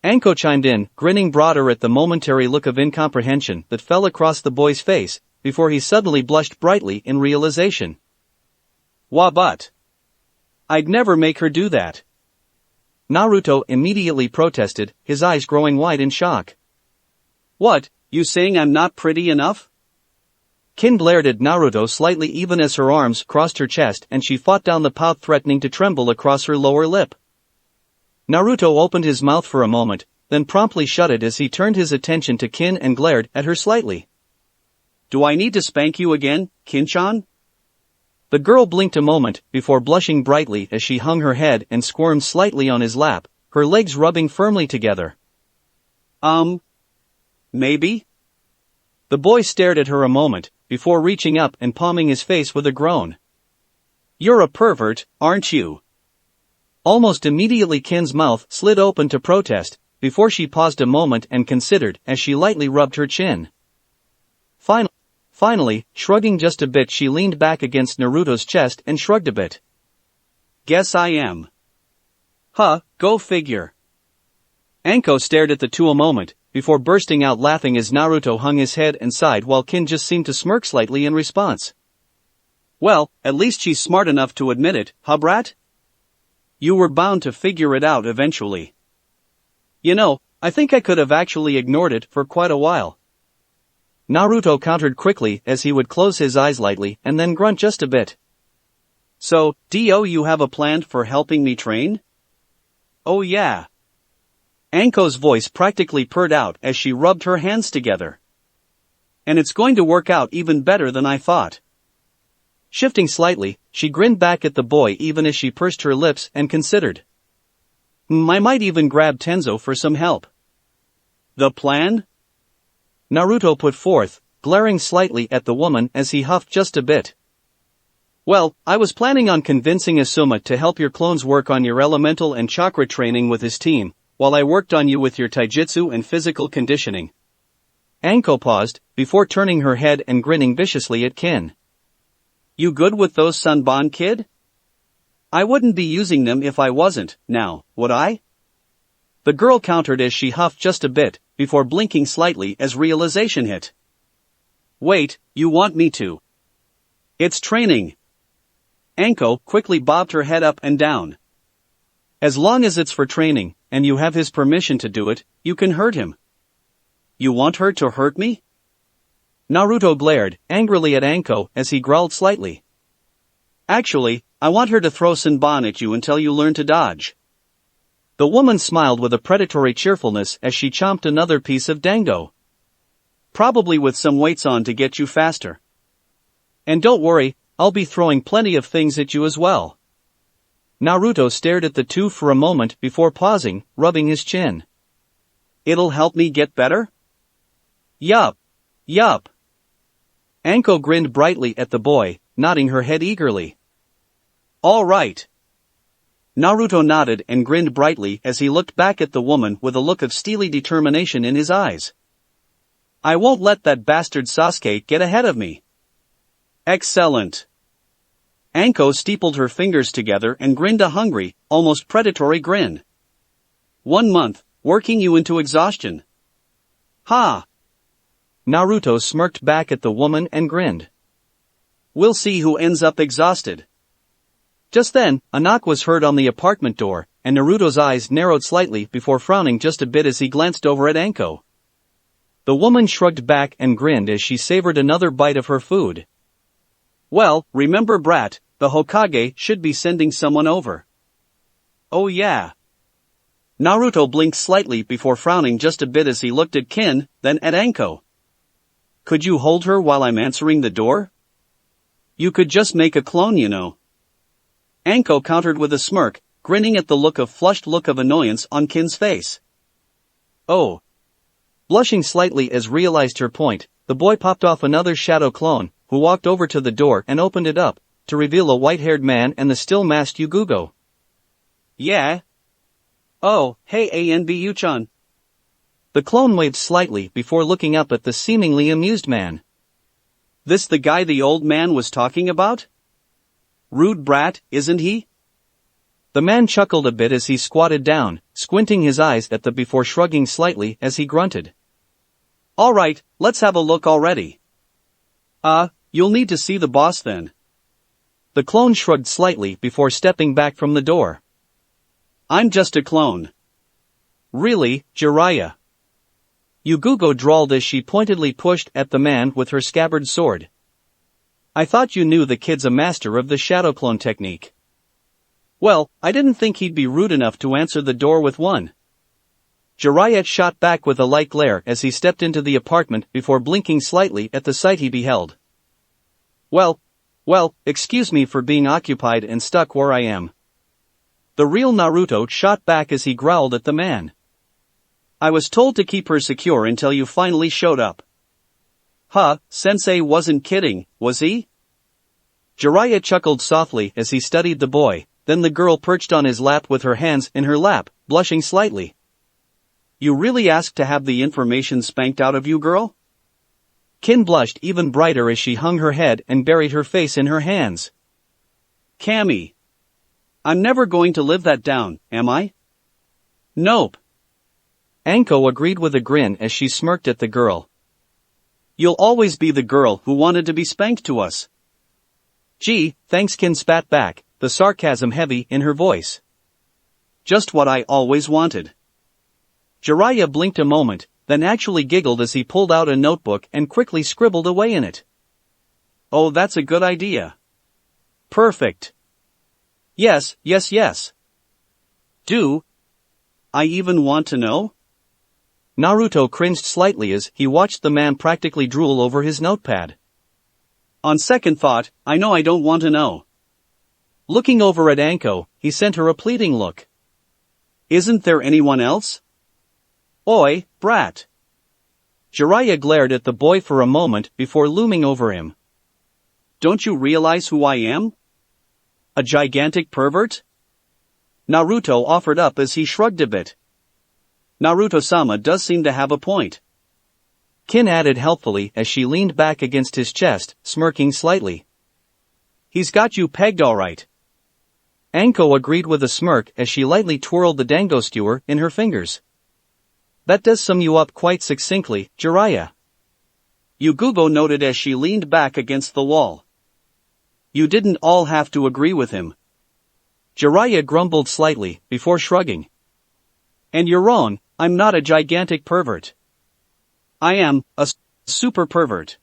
Anko chimed in, grinning broader at the momentary look of incomprehension that fell across the boy's face, before he suddenly blushed brightly in realization. Wah but. I'd never make her do that. Naruto immediately protested, his eyes growing wide in shock. What, you saying I'm not pretty enough? Kin glared at Naruto slightly even as her arms crossed her chest and she fought down the pout threatening to tremble across her lower lip. Naruto opened his mouth for a moment, then promptly shut it as he turned his attention to Kin and glared at her slightly. Do I need to spank you again, Kin-chan? The girl blinked a moment before blushing brightly as she hung her head and squirmed slightly on his lap, her legs rubbing firmly together. Maybe? The boy stared at her a moment, before reaching up and palming his face with a groan. You're a pervert, aren't you? Almost immediately Kin's mouth slid open to protest, before she paused a moment and considered as she lightly rubbed her chin. Finally, shrugging just a bit she leaned back against Naruto's chest and shrugged a bit. Guess I am. Huh, go figure. Anko stared at the two a moment, before bursting out laughing as Naruto hung his head and sighed while Kin just seemed to smirk slightly in response. Well, at least she's smart enough to admit it, huh brat? You were bound to figure it out eventually. You know, I think I could have actually ignored it for quite a while. Naruto countered quickly as he would close his eyes lightly and then grunt just a bit. So, you have a plan for helping me train? Oh yeah. Anko's voice practically purred out as she rubbed her hands together. And it's going to work out even better than I thought. Shifting slightly, she grinned back at the boy even as she pursed her lips and considered. I might even grab Tenzo for some help. The plan? Naruto put forth, glaring slightly at the woman as he huffed just a bit. Well, I was planning on convincing Asuma to help your clones work on your elemental and chakra training with his team, while I worked on you with your taijutsu and physical conditioning. Anko paused, before turning her head and grinning viciously at Kin. You good with those Sanban, kid? I wouldn't be using them if I wasn't, now, would I? The girl countered as she huffed just a bit, before blinking slightly as realization hit. Wait, you want me to? It's training. Anko quickly bobbed her head up and down. As long as it's for training, and you have his permission to do it, you can hurt him. You want her to hurt me? Naruto glared angrily at Anko as he growled slightly. Actually, I want her to throw Senbon at you until you learn to dodge. The woman smiled with a predatory cheerfulness as she chomped another piece of dango. Probably with some weights on to get you faster. And don't worry, I'll be throwing plenty of things at you as well. Naruto stared at the two for a moment before pausing, rubbing his chin. It'll help me get better? Yup. Yup. Anko grinned brightly at the boy, nodding her head eagerly. All right. Naruto nodded and grinned brightly as he looked back at the woman with a look of steely determination in his eyes. I won't let that bastard Sasuke get ahead of me. Excellent. Anko steepled her fingers together and grinned a hungry, almost predatory grin. 1 month, working you into exhaustion. Ha! Naruto smirked back at the woman and grinned. We'll see who ends up exhausted. Just then, a knock was heard on the apartment door, and Naruto's eyes narrowed slightly before frowning just a bit as he glanced over at Anko. The woman shrugged back and grinned as she savored another bite of her food. Well, remember brat, the Hokage should be sending someone over. Oh yeah. Naruto blinked slightly before frowning just a bit as he looked at Kin, then at Anko. Could you hold her while I'm answering the door? You could just make a clone, you know. Anko countered with a smirk, grinning at the flushed look of annoyance on Kin's face. Oh. Blushing slightly as realized her point, the boy popped off another shadow clone, who walked over to the door and opened it up, to reveal a white-haired man and the still-masked Yugugo. Yeah? Oh, hey NBH-chan. The clone waved slightly before looking up at the seemingly amused man. This the guy the old man was talking about? Rude brat, isn't he? The man chuckled a bit as he squatted down, squinting his eyes at the before shrugging slightly as he grunted. Alright, let's have a look already. You'll need to see the boss then. The clone shrugged slightly before stepping back from the door. I'm just a clone. Really, Jiraiya? Yugugo drawled as she pointedly pushed at the man with her scabbard sword. I thought you knew the kid's a master of the shadow clone technique. Well, I didn't think he'd be rude enough to answer the door with one. Jiraiya shot back with a light glare as he stepped into the apartment before blinking slightly at the sight he beheld. Well, excuse me for being occupied and stuck where I am. The real Naruto shot back as he growled at the man. I was told to keep her secure until you finally showed up. Sensei wasn't kidding, was he? Jiraiya chuckled softly as he studied the boy, then the girl perched on his lap with her hands in her lap, blushing slightly. You really asked to have the information spanked out of you, girl? Kin blushed even brighter as she hung her head and buried her face in her hands. Cammy. I'm never going to live that down, am I? Nope. Anko agreed with a grin as she smirked at the girl. You'll always be the girl who wanted to be spanked to us. Gee, thanks. Kin spat back, the sarcasm heavy in her voice. Just what I always wanted. Jiraiya blinked a moment, then actually giggled as he pulled out a notebook and quickly scribbled away in it. Oh, that's a good idea. Perfect. Yes. Do I even want to know? Naruto cringed slightly as he watched the man practically drool over his notepad. On second thought, I know I don't want to know. Looking over at Anko, he sent her a pleading look. Isn't there anyone else? Oi, brat. Jiraiya glared at the boy for a moment before looming over him. Don't you realize who I am? A gigantic pervert? Naruto offered up as he shrugged a bit. Naruto-sama does seem to have a point. Kin added helpfully as she leaned back against his chest, smirking slightly. He's got you pegged all right. Anko agreed with a smirk as she lightly twirled the dango skewer in her fingers. That does sum you up quite succinctly, Jiraiya. Yugugo noted as she leaned back against the wall. You didn't all have to agree with him. Jiraiya grumbled slightly, before shrugging. And you're wrong, I'm not a gigantic pervert. I am a super pervert.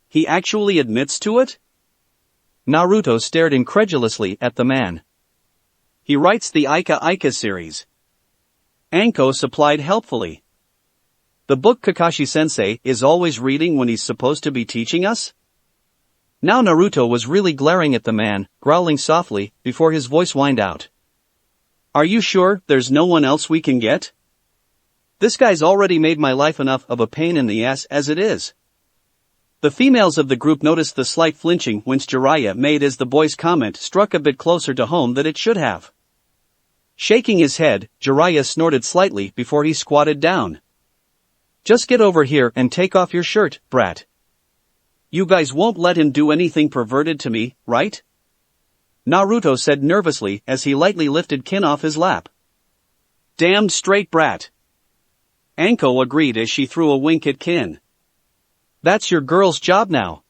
He actually admits to it? Naruto stared incredulously at the man. He writes the Ika Ika series. Anko supplied helpfully. The book Kakashi-sensei is always reading when he's supposed to be teaching us? Now Naruto was really glaring at the man, growling softly, before his voice whined out. Are you sure there's no one else we can get? This guy's already made my life enough of a pain in the ass as it is. The females of the group noticed the slight flinching which Jiraiya made as the boy's comment struck a bit closer to home than it should have. Shaking his head, Jiraiya snorted slightly before he squatted down. Just get over here and take off your shirt, brat. You guys won't let him do anything perverted to me, right? Naruto said nervously as he lightly lifted Kin off his lap. Damn straight brat. Anko agreed as she threw a wink at Kin. That's your girl's job now.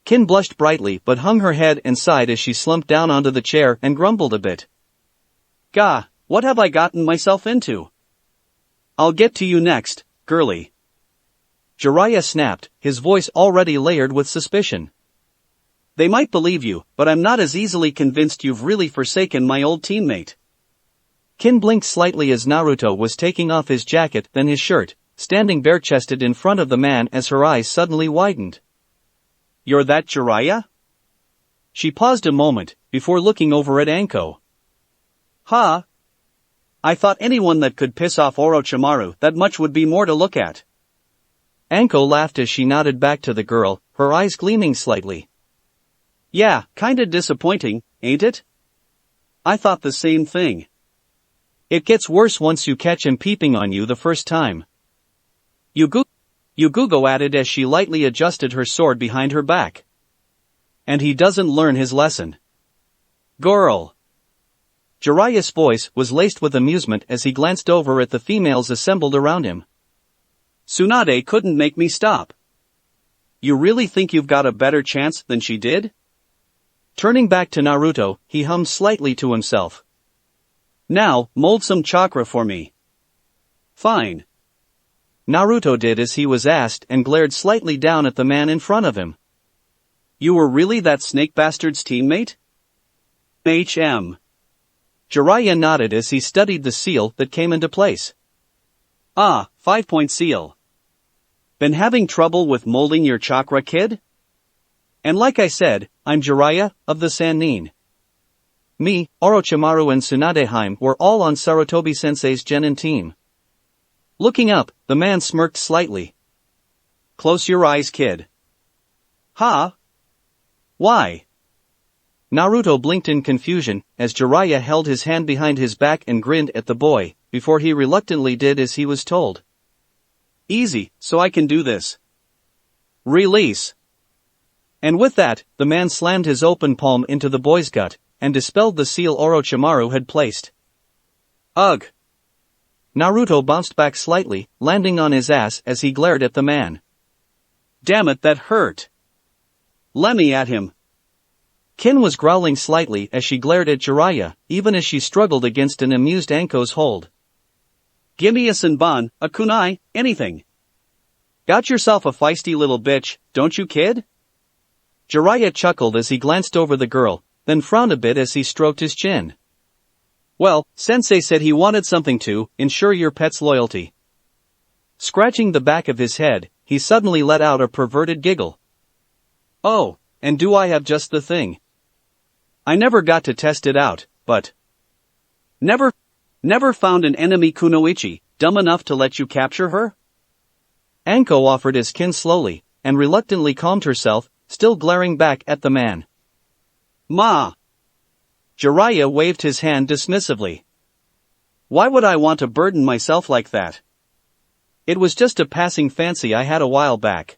Kin blushed brightly but hung her head and sighed as she slumped down onto the chair and grumbled a bit. Gah, what have I gotten myself into? I'll get to you next, girly. Jiraiya snapped, his voice already layered with suspicion. They might believe you, but I'm not as easily convinced you've really forsaken my old teammate. Kin blinked slightly as Naruto was taking off his jacket then his shirt, standing bare-chested in front of the man as her eyes suddenly widened. You're that Jiraiya? She paused a moment, before looking over at Anko. Huh? I thought anyone that could piss off Orochimaru that much would be more to look at. Anko laughed as she nodded back to the girl, her eyes gleaming slightly. Yeah, kinda disappointing, ain't it? I thought the same thing. It gets worse once you catch him peeping on you the first time. Yugugo added as she lightly adjusted her sword behind her back. And he doesn't learn his lesson. Girl. Jiraiya's voice was laced with amusement as he glanced over at the females assembled around him. Tsunade couldn't make me stop. You really think you've got a better chance than she did? Turning back to Naruto, he hummed slightly to himself. Now, mold some chakra for me. Fine. Naruto did as he was asked and glared slightly down at the man in front of him. You were really that snake bastard's teammate? HM. Jiraiya nodded as he studied the seal that came into place. Ah, 5-point seal. Been having trouble with molding your chakra, kid? And like I said, I'm Jiraiya, of the Sannin. Me, Orochimaru and Tsunadeheim were all on Sarutobi-sensei's Genin team. Looking up, the man smirked slightly. Close your eyes, kid. Huh? Why? Naruto blinked in confusion, as Jiraiya held his hand behind his back and grinned at the boy, before he reluctantly did as he was told. Easy, so I can do this. Release. And with that, the man slammed his open palm into the boy's gut, and dispelled the seal Orochimaru had placed. Ugh. Naruto bounced back slightly, landing on his ass as he glared at the man. Damn it, that hurt. Let me at him. Kin was growling slightly as she glared at Jiraiya, even as she struggled against an amused Anko's hold. Gimme a Senbon, a kunai, anything. Got yourself a feisty little bitch, don't you, kid? Jiraiya chuckled as he glanced over the girl, then frowned a bit as he stroked his chin. Well, Sensei said he wanted something to ensure your pet's loyalty. Scratching the back of his head, he suddenly let out a perverted giggle. Oh, and do I have just the thing? I never got to test it out, but never found an enemy kunoichi dumb enough to let you capture her? Anko offered as Kin slowly, and reluctantly calmed herself, still glaring back at the man. Ma! Jiraiya waved his hand dismissively. Why would I want to burden myself like that? It was just a passing fancy I had a while back.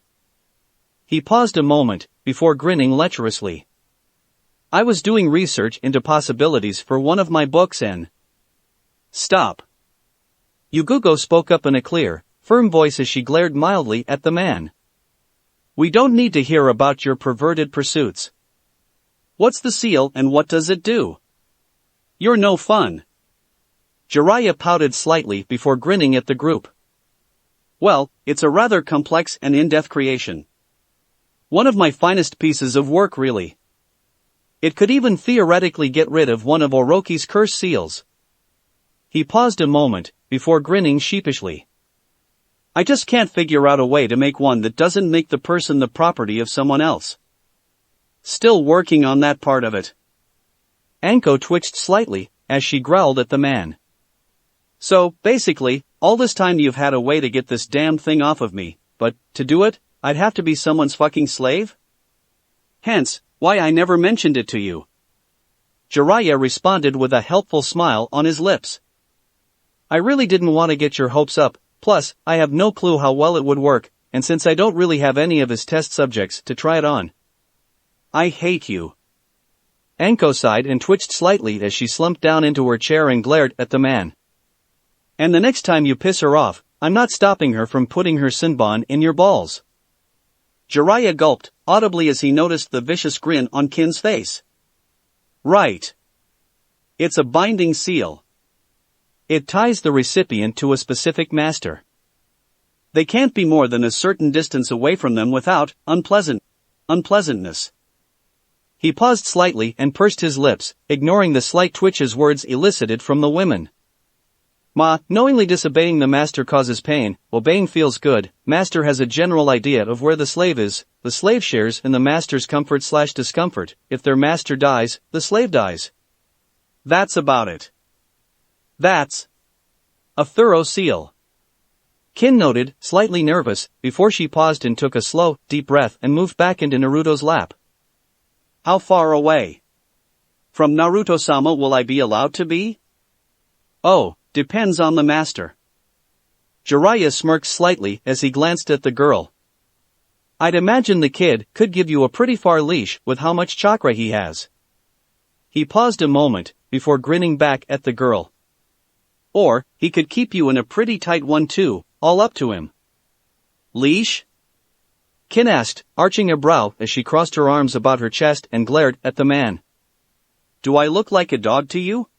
He paused a moment, before grinning lecherously. I was doing research into possibilities for one of my books and... Stop. Yugugo spoke up in a clear, firm voice as she glared mildly at the man. We don't need to hear about your perverted pursuits. What's the seal and what does it do? You're no fun. Jiraiya pouted slightly before grinning at the group. Well, it's a rather complex and in-depth creation. One of my finest pieces of work really. It could even theoretically get rid of one of Orochi's cursed seals. He paused a moment, before grinning sheepishly. I just can't figure out a way to make one that doesn't make the person the property of someone else. Still working on that part of it. Anko twitched slightly, as she growled at the man. So, basically, all this time you've had a way to get this damn thing off of me, but, to do it, I'd have to be someone's fucking slave? Hence, why I never mentioned it to you. Jiraiya responded with a helpful smile on his lips. I really didn't want to get your hopes up, plus, I have no clue how well it would work, and since I don't really have any of his test subjects to try it on. I hate you. Anko sighed and twitched slightly as she slumped down into her chair and glared at the man. And the next time you piss her off, I'm not stopping her from putting her Sinbon in your balls. Jiraiya gulped, audibly as he noticed the vicious grin on Kin's face. Right. It's a binding seal. It ties the recipient to a specific master. They can't be more than a certain distance away from them without unpleasantness. He paused slightly and pursed his lips, ignoring the slight twitches words elicited from the women. Knowingly disobeying the master causes pain, obeying feels good, master has a general idea of where the slave is, the slave shares in the master's comfort/discomfort, if their master dies, the slave dies. That's about it. That's a thorough seal. Kin noted, slightly nervous, before she paused and took a slow, deep breath and moved back into Naruto's lap. How far away? From Naruto-sama will I be allowed to be? Oh. Depends on the master. Jiraiya smirked slightly as he glanced at the girl. I'd imagine the kid could give you a pretty far leash with how much chakra he has. He paused a moment, before grinning back at the girl. Or, he could keep you in a pretty tight one too, all up to him. Leash? Kin asked, arching a brow as she crossed her arms about her chest and glared at the man. Do I look like a dog to you?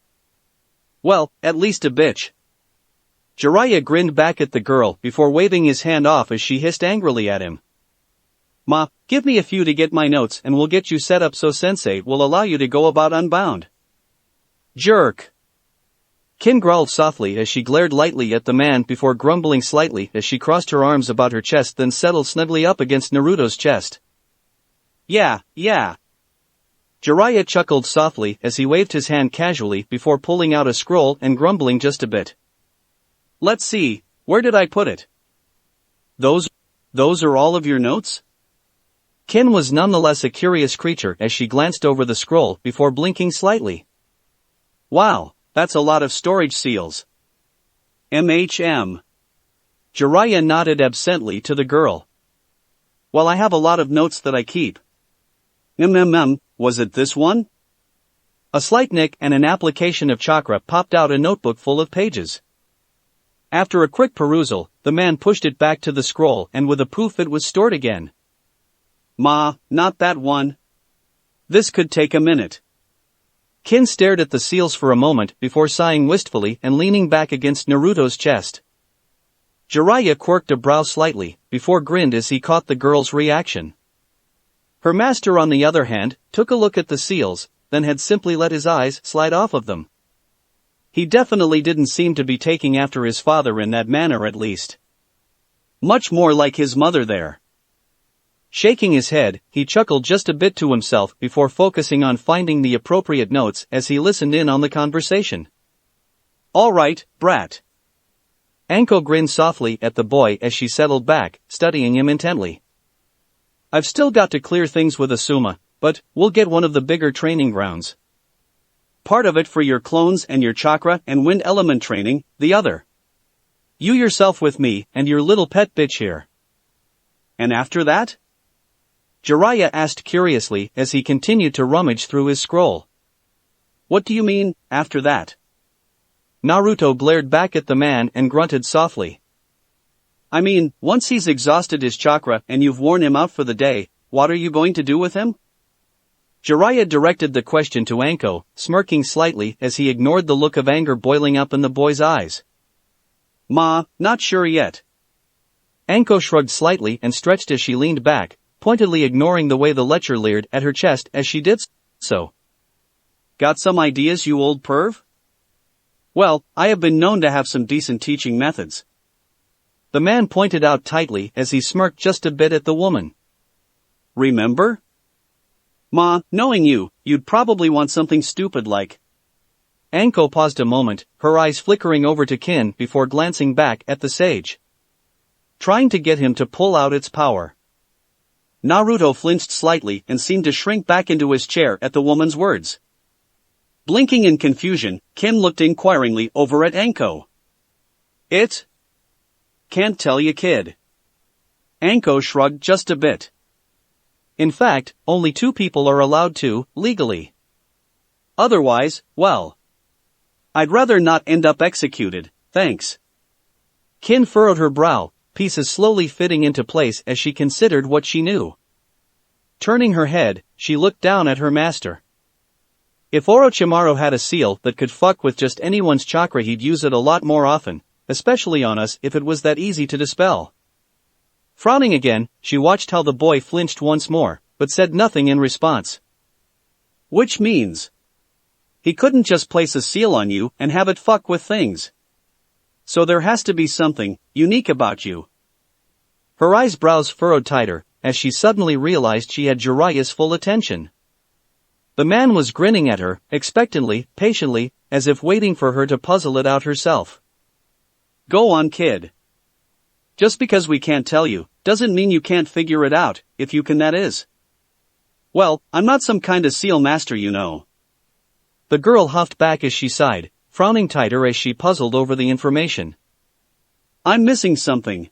Well, at least a bitch. Jiraiya grinned back at the girl before waving his hand off as she hissed angrily at him. Give me a few to get my notes and we'll get you set up so sensei will allow you to go about unbound. Jerk. Kin growled softly as she glared lightly at the man before grumbling slightly as she crossed her arms about her chest then settled snugly up against Naruto's chest. Yeah. Jiraiya chuckled softly as he waved his hand casually before pulling out a scroll and grumbling just a bit. Let's see, where did I put it? Those are all of your notes? Kin was nonetheless a curious creature as she glanced over the scroll before blinking slightly. Wow, that's a lot of storage seals. Jiraiya nodded absently to the girl. Well, I have a lot of notes that I keep. Was it this one? A slight nick and an application of chakra popped out a notebook full of pages. After a quick perusal, the man pushed it back to the scroll and with a poof it was stored again. Not that one. This could take a minute. Kin stared at the seals for a moment before sighing wistfully and leaning back against Naruto's chest. Jiraiya quirked a brow slightly, before grinned as he caught the girl's reaction. Her master on the other hand, took a look at the seals, then had simply let his eyes slide off of them. He definitely didn't seem to be taking after his father in that manner at least. Much more like his mother there. Shaking his head, he chuckled just a bit to himself before focusing on finding the appropriate notes as he listened in on the conversation. All right, brat. Anko grinned softly at the boy as she settled back, studying him intently. I've still got to clear things with Asuma, but we'll get one of the bigger training grounds. Part of it for your clones and your chakra and wind element training, the other. You yourself with me and your little pet bitch here. And after that? Jiraiya asked curiously as he continued to rummage through his scroll. What do you mean, after that? Naruto glared back at the man and grunted softly. I mean, once he's exhausted his chakra and you've worn him out for the day, what are you going to do with him? Jiraiya directed the question to Anko, smirking slightly as he ignored the look of anger boiling up in the boy's eyes. Ma, not sure yet. Anko shrugged slightly and stretched as she leaned back, pointedly ignoring the way the lecher leered at her chest as she did so. Got some ideas, you old perv? Well, I have been known to have some decent teaching methods. The man pointed out tightly as he smirked just a bit at the woman. Remember? Ma, knowing you, you'd probably want something stupid like. Anko paused a moment, her eyes flickering over to Kin before glancing back at the sage. Trying to get him to pull out its power. Naruto flinched slightly and seemed to shrink back into his chair at the woman's words. Blinking in confusion, Kin looked inquiringly over at Anko. It? Can't tell you, kid. Anko shrugged just a bit. In fact, only 2 people are allowed to, legally. Otherwise, well. I'd rather not end up executed, thanks. Kin furrowed her brow, pieces slowly fitting into place as she considered what she knew. Turning her head, she looked down at her master. If Orochimaru had a seal that could fuck with just anyone's chakra, he'd use it a lot more often, especially on us if it was that easy to dispel. Frowning again, she watched how the boy flinched once more, but said nothing in response. Which means he couldn't just place a seal on you and have it fuck with things. So there has to be something unique about you. Her eyebrows furrowed tighter, as she suddenly realized she had Jiraiya's full attention. The man was grinning at her, expectantly, patiently, as if waiting for her to puzzle it out herself. Go on, kid. Just because we can't tell you, doesn't mean you can't figure it out, if you can, that is. Well, I'm not some kind of seal master, you know. The girl huffed back as she sighed, frowning tighter as she puzzled over the information. I'm missing something.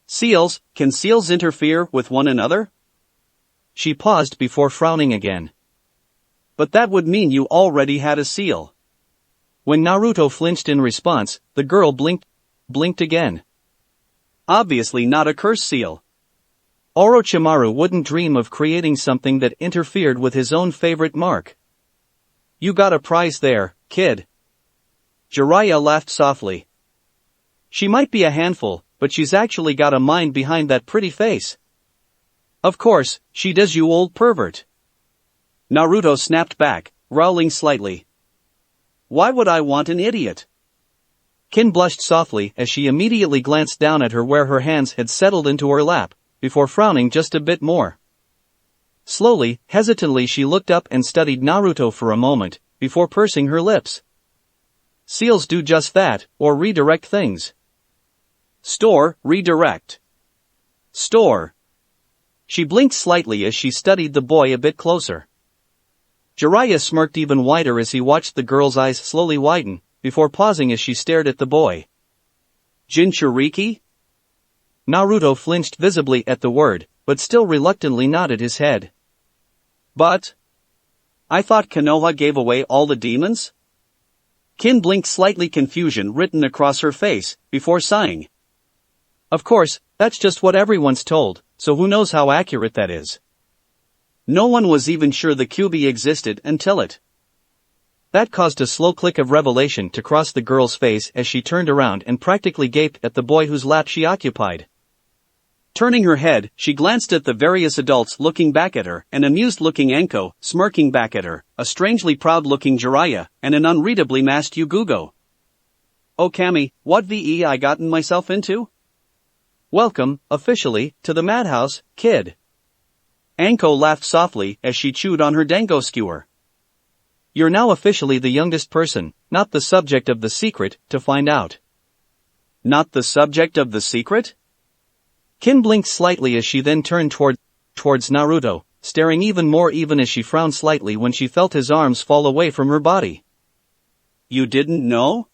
Seals, can seals interfere with one another? She paused before frowning again. But that would mean you already had a seal. When Naruto flinched in response, the girl blinked again. Obviously not a curse seal. Orochimaru wouldn't dream of creating something that interfered with his own favorite mark. You got a prize there, kid. Jiraiya laughed softly. She might be a handful, but she's actually got a mind behind that pretty face. Of course, she does, you old pervert. Naruto snapped back, growling slightly. Why would I want an idiot? Kin blushed softly as she immediately glanced down at her where her hands had settled into her lap, before frowning just a bit more. Slowly, hesitantly she looked up and studied Naruto for a moment, before pursing her lips. Seals do just that, or redirect things. Store, redirect. Store. She blinked slightly as she studied the boy a bit closer. Jiraiya smirked even wider as he watched the girl's eyes slowly widen, before pausing as she stared at the boy. Jinchuriki? Naruto flinched visibly at the word, but still reluctantly nodded his head. But I thought Konoha gave away all the demons? Kin blinked, slightly confusion written across her face, before sighing. Of course, that's just what everyone's told, so who knows how accurate that is. No one was even sure the Kyuubi existed until it. That caused a slow click of revelation to cross the girl's face as she turned around and practically gaped at the boy whose lap she occupied. Turning her head, she glanced at the various adults looking back at her, an amused-looking Anko, smirking back at her, a strangely proud-looking Jiraiya, and an unreadably masked Yugugo. Oh Kami, what VE I gotten myself into? Welcome, officially, to the madhouse, kid. Anko laughed softly as she chewed on her dango skewer. You're now officially the youngest person, not the subject of the secret, to find out. Not the subject of the secret? Kin blinked slightly as she then turned towards Naruto, staring even more even as she frowned slightly when she felt his arms fall away from her body. You didn't know?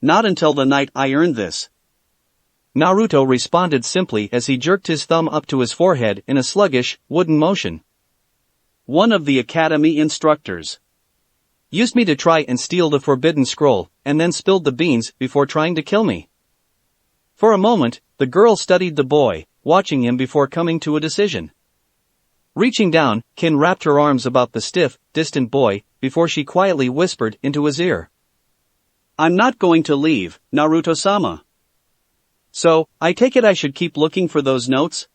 Not until the night I earned this. Naruto responded simply as he jerked his thumb up to his forehead in a sluggish, wooden motion. One of the academy instructors used me to try and steal the forbidden scroll, and then spilled the beans before trying to kill me. For a moment, the girl studied the boy, watching him before coming to a decision. Reaching down, Kin wrapped her arms about the stiff, distant boy, before she quietly whispered into his ear. I'm not going to leave, Naruto-sama. So, I take it I should keep looking for those notes?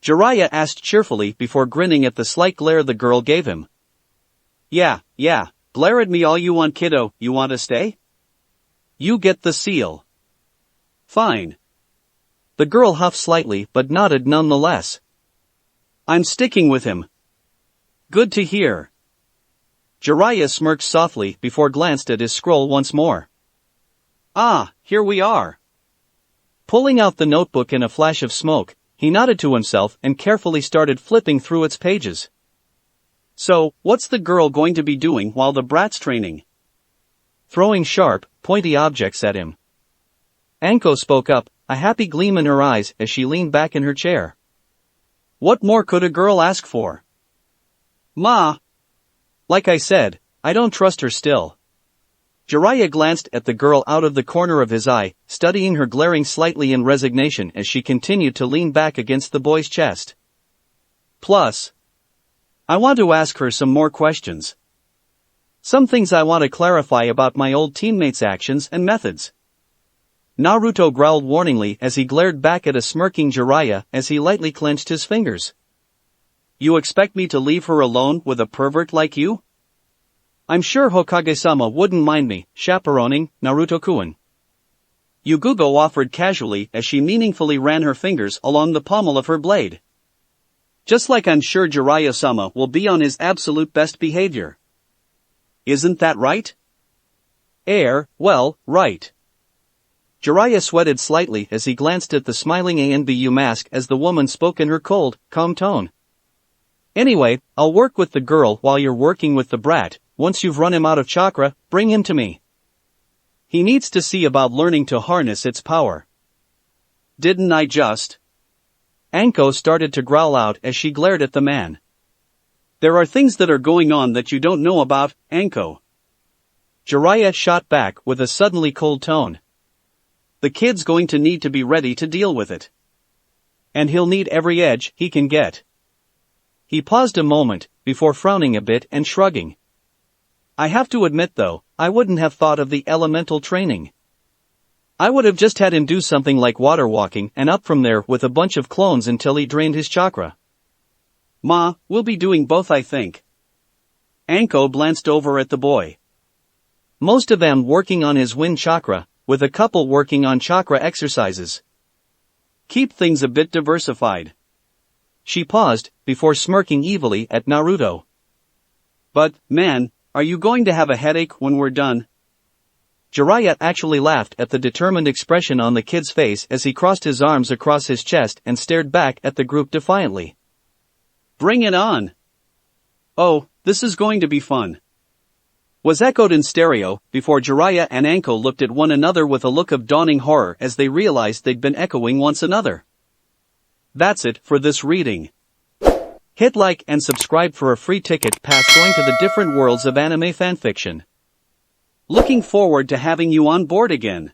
Jiraiya asked cheerfully before grinning at the slight glare the girl gave him. Yeah, glare at me all you want, kiddo. You want to stay? You get the seal. Fine. The girl huffed slightly but nodded nonetheless. I'm sticking with him. Good to hear. Jiraiya smirked softly before glanced at his scroll once more. Ah, here we are. Pulling out the notebook in a flash of smoke, he nodded to himself and carefully started flipping through its pages. So, what's the girl going to be doing while the brat's training? Throwing sharp, pointy objects at him. Anko spoke up, a happy gleam in her eyes as she leaned back in her chair. What more could a girl ask for? Ma! Like I said, I don't trust her still. Jiraiya glanced at the girl out of the corner of his eye, studying her glaring slightly in resignation as she continued to lean back against the boy's chest. Plus, I want to ask her some more questions. Some things I want to clarify about my old teammates' actions and methods. Naruto growled warningly as he glared back at a smirking Jiraiya as he lightly clenched his fingers. You expect me to leave her alone with a pervert like you? I'm sure Hokage-sama wouldn't mind me chaperoning Naruto-kun. Yugugo offered casually as she meaningfully ran her fingers along the pommel of her blade. Just like I'm sure Jiraiya-sama will be on his absolute best behavior. Isn't that right? Well, right. Jiraiya sweated slightly as he glanced at the smiling NBU mask as the woman spoke in her cold, calm tone. Anyway, I'll work with the girl while you're working with the brat. Once you've run him out of chakra, bring him to me. He needs to see about learning to harness its power. Didn't I just? Anko started to growl out as she glared at the man. There are things that are going on that you don't know about, Anko. Jiraiya shot back with a suddenly cold tone. The kid's going to need to be ready to deal with it. And he'll need every edge he can get. He paused a moment, before frowning a bit and shrugging. I have to admit though, I wouldn't have thought of the elemental training. I would have just had him do something like water walking and up from there with a bunch of clones until he drained his chakra. Ma, we'll be doing both I think. Anko glanced over at the boy. Most of them working on his wind chakra, with a couple working on chakra exercises. Keep things a bit diversified. She paused, before smirking evilly at Naruto. But, man, are you going to have a headache when we're done? Jiraiya actually laughed at the determined expression on the kid's face as he crossed his arms across his chest and stared back at the group defiantly. Bring it on! Oh, this is going to be fun. Was echoed in stereo, before Jiraiya and Anko looked at one another with a look of dawning horror as they realized they'd been echoing once another. That's it for this reading. Hit like and subscribe for a free ticket past going to the different worlds of anime fanfiction. Looking forward to having you on board again.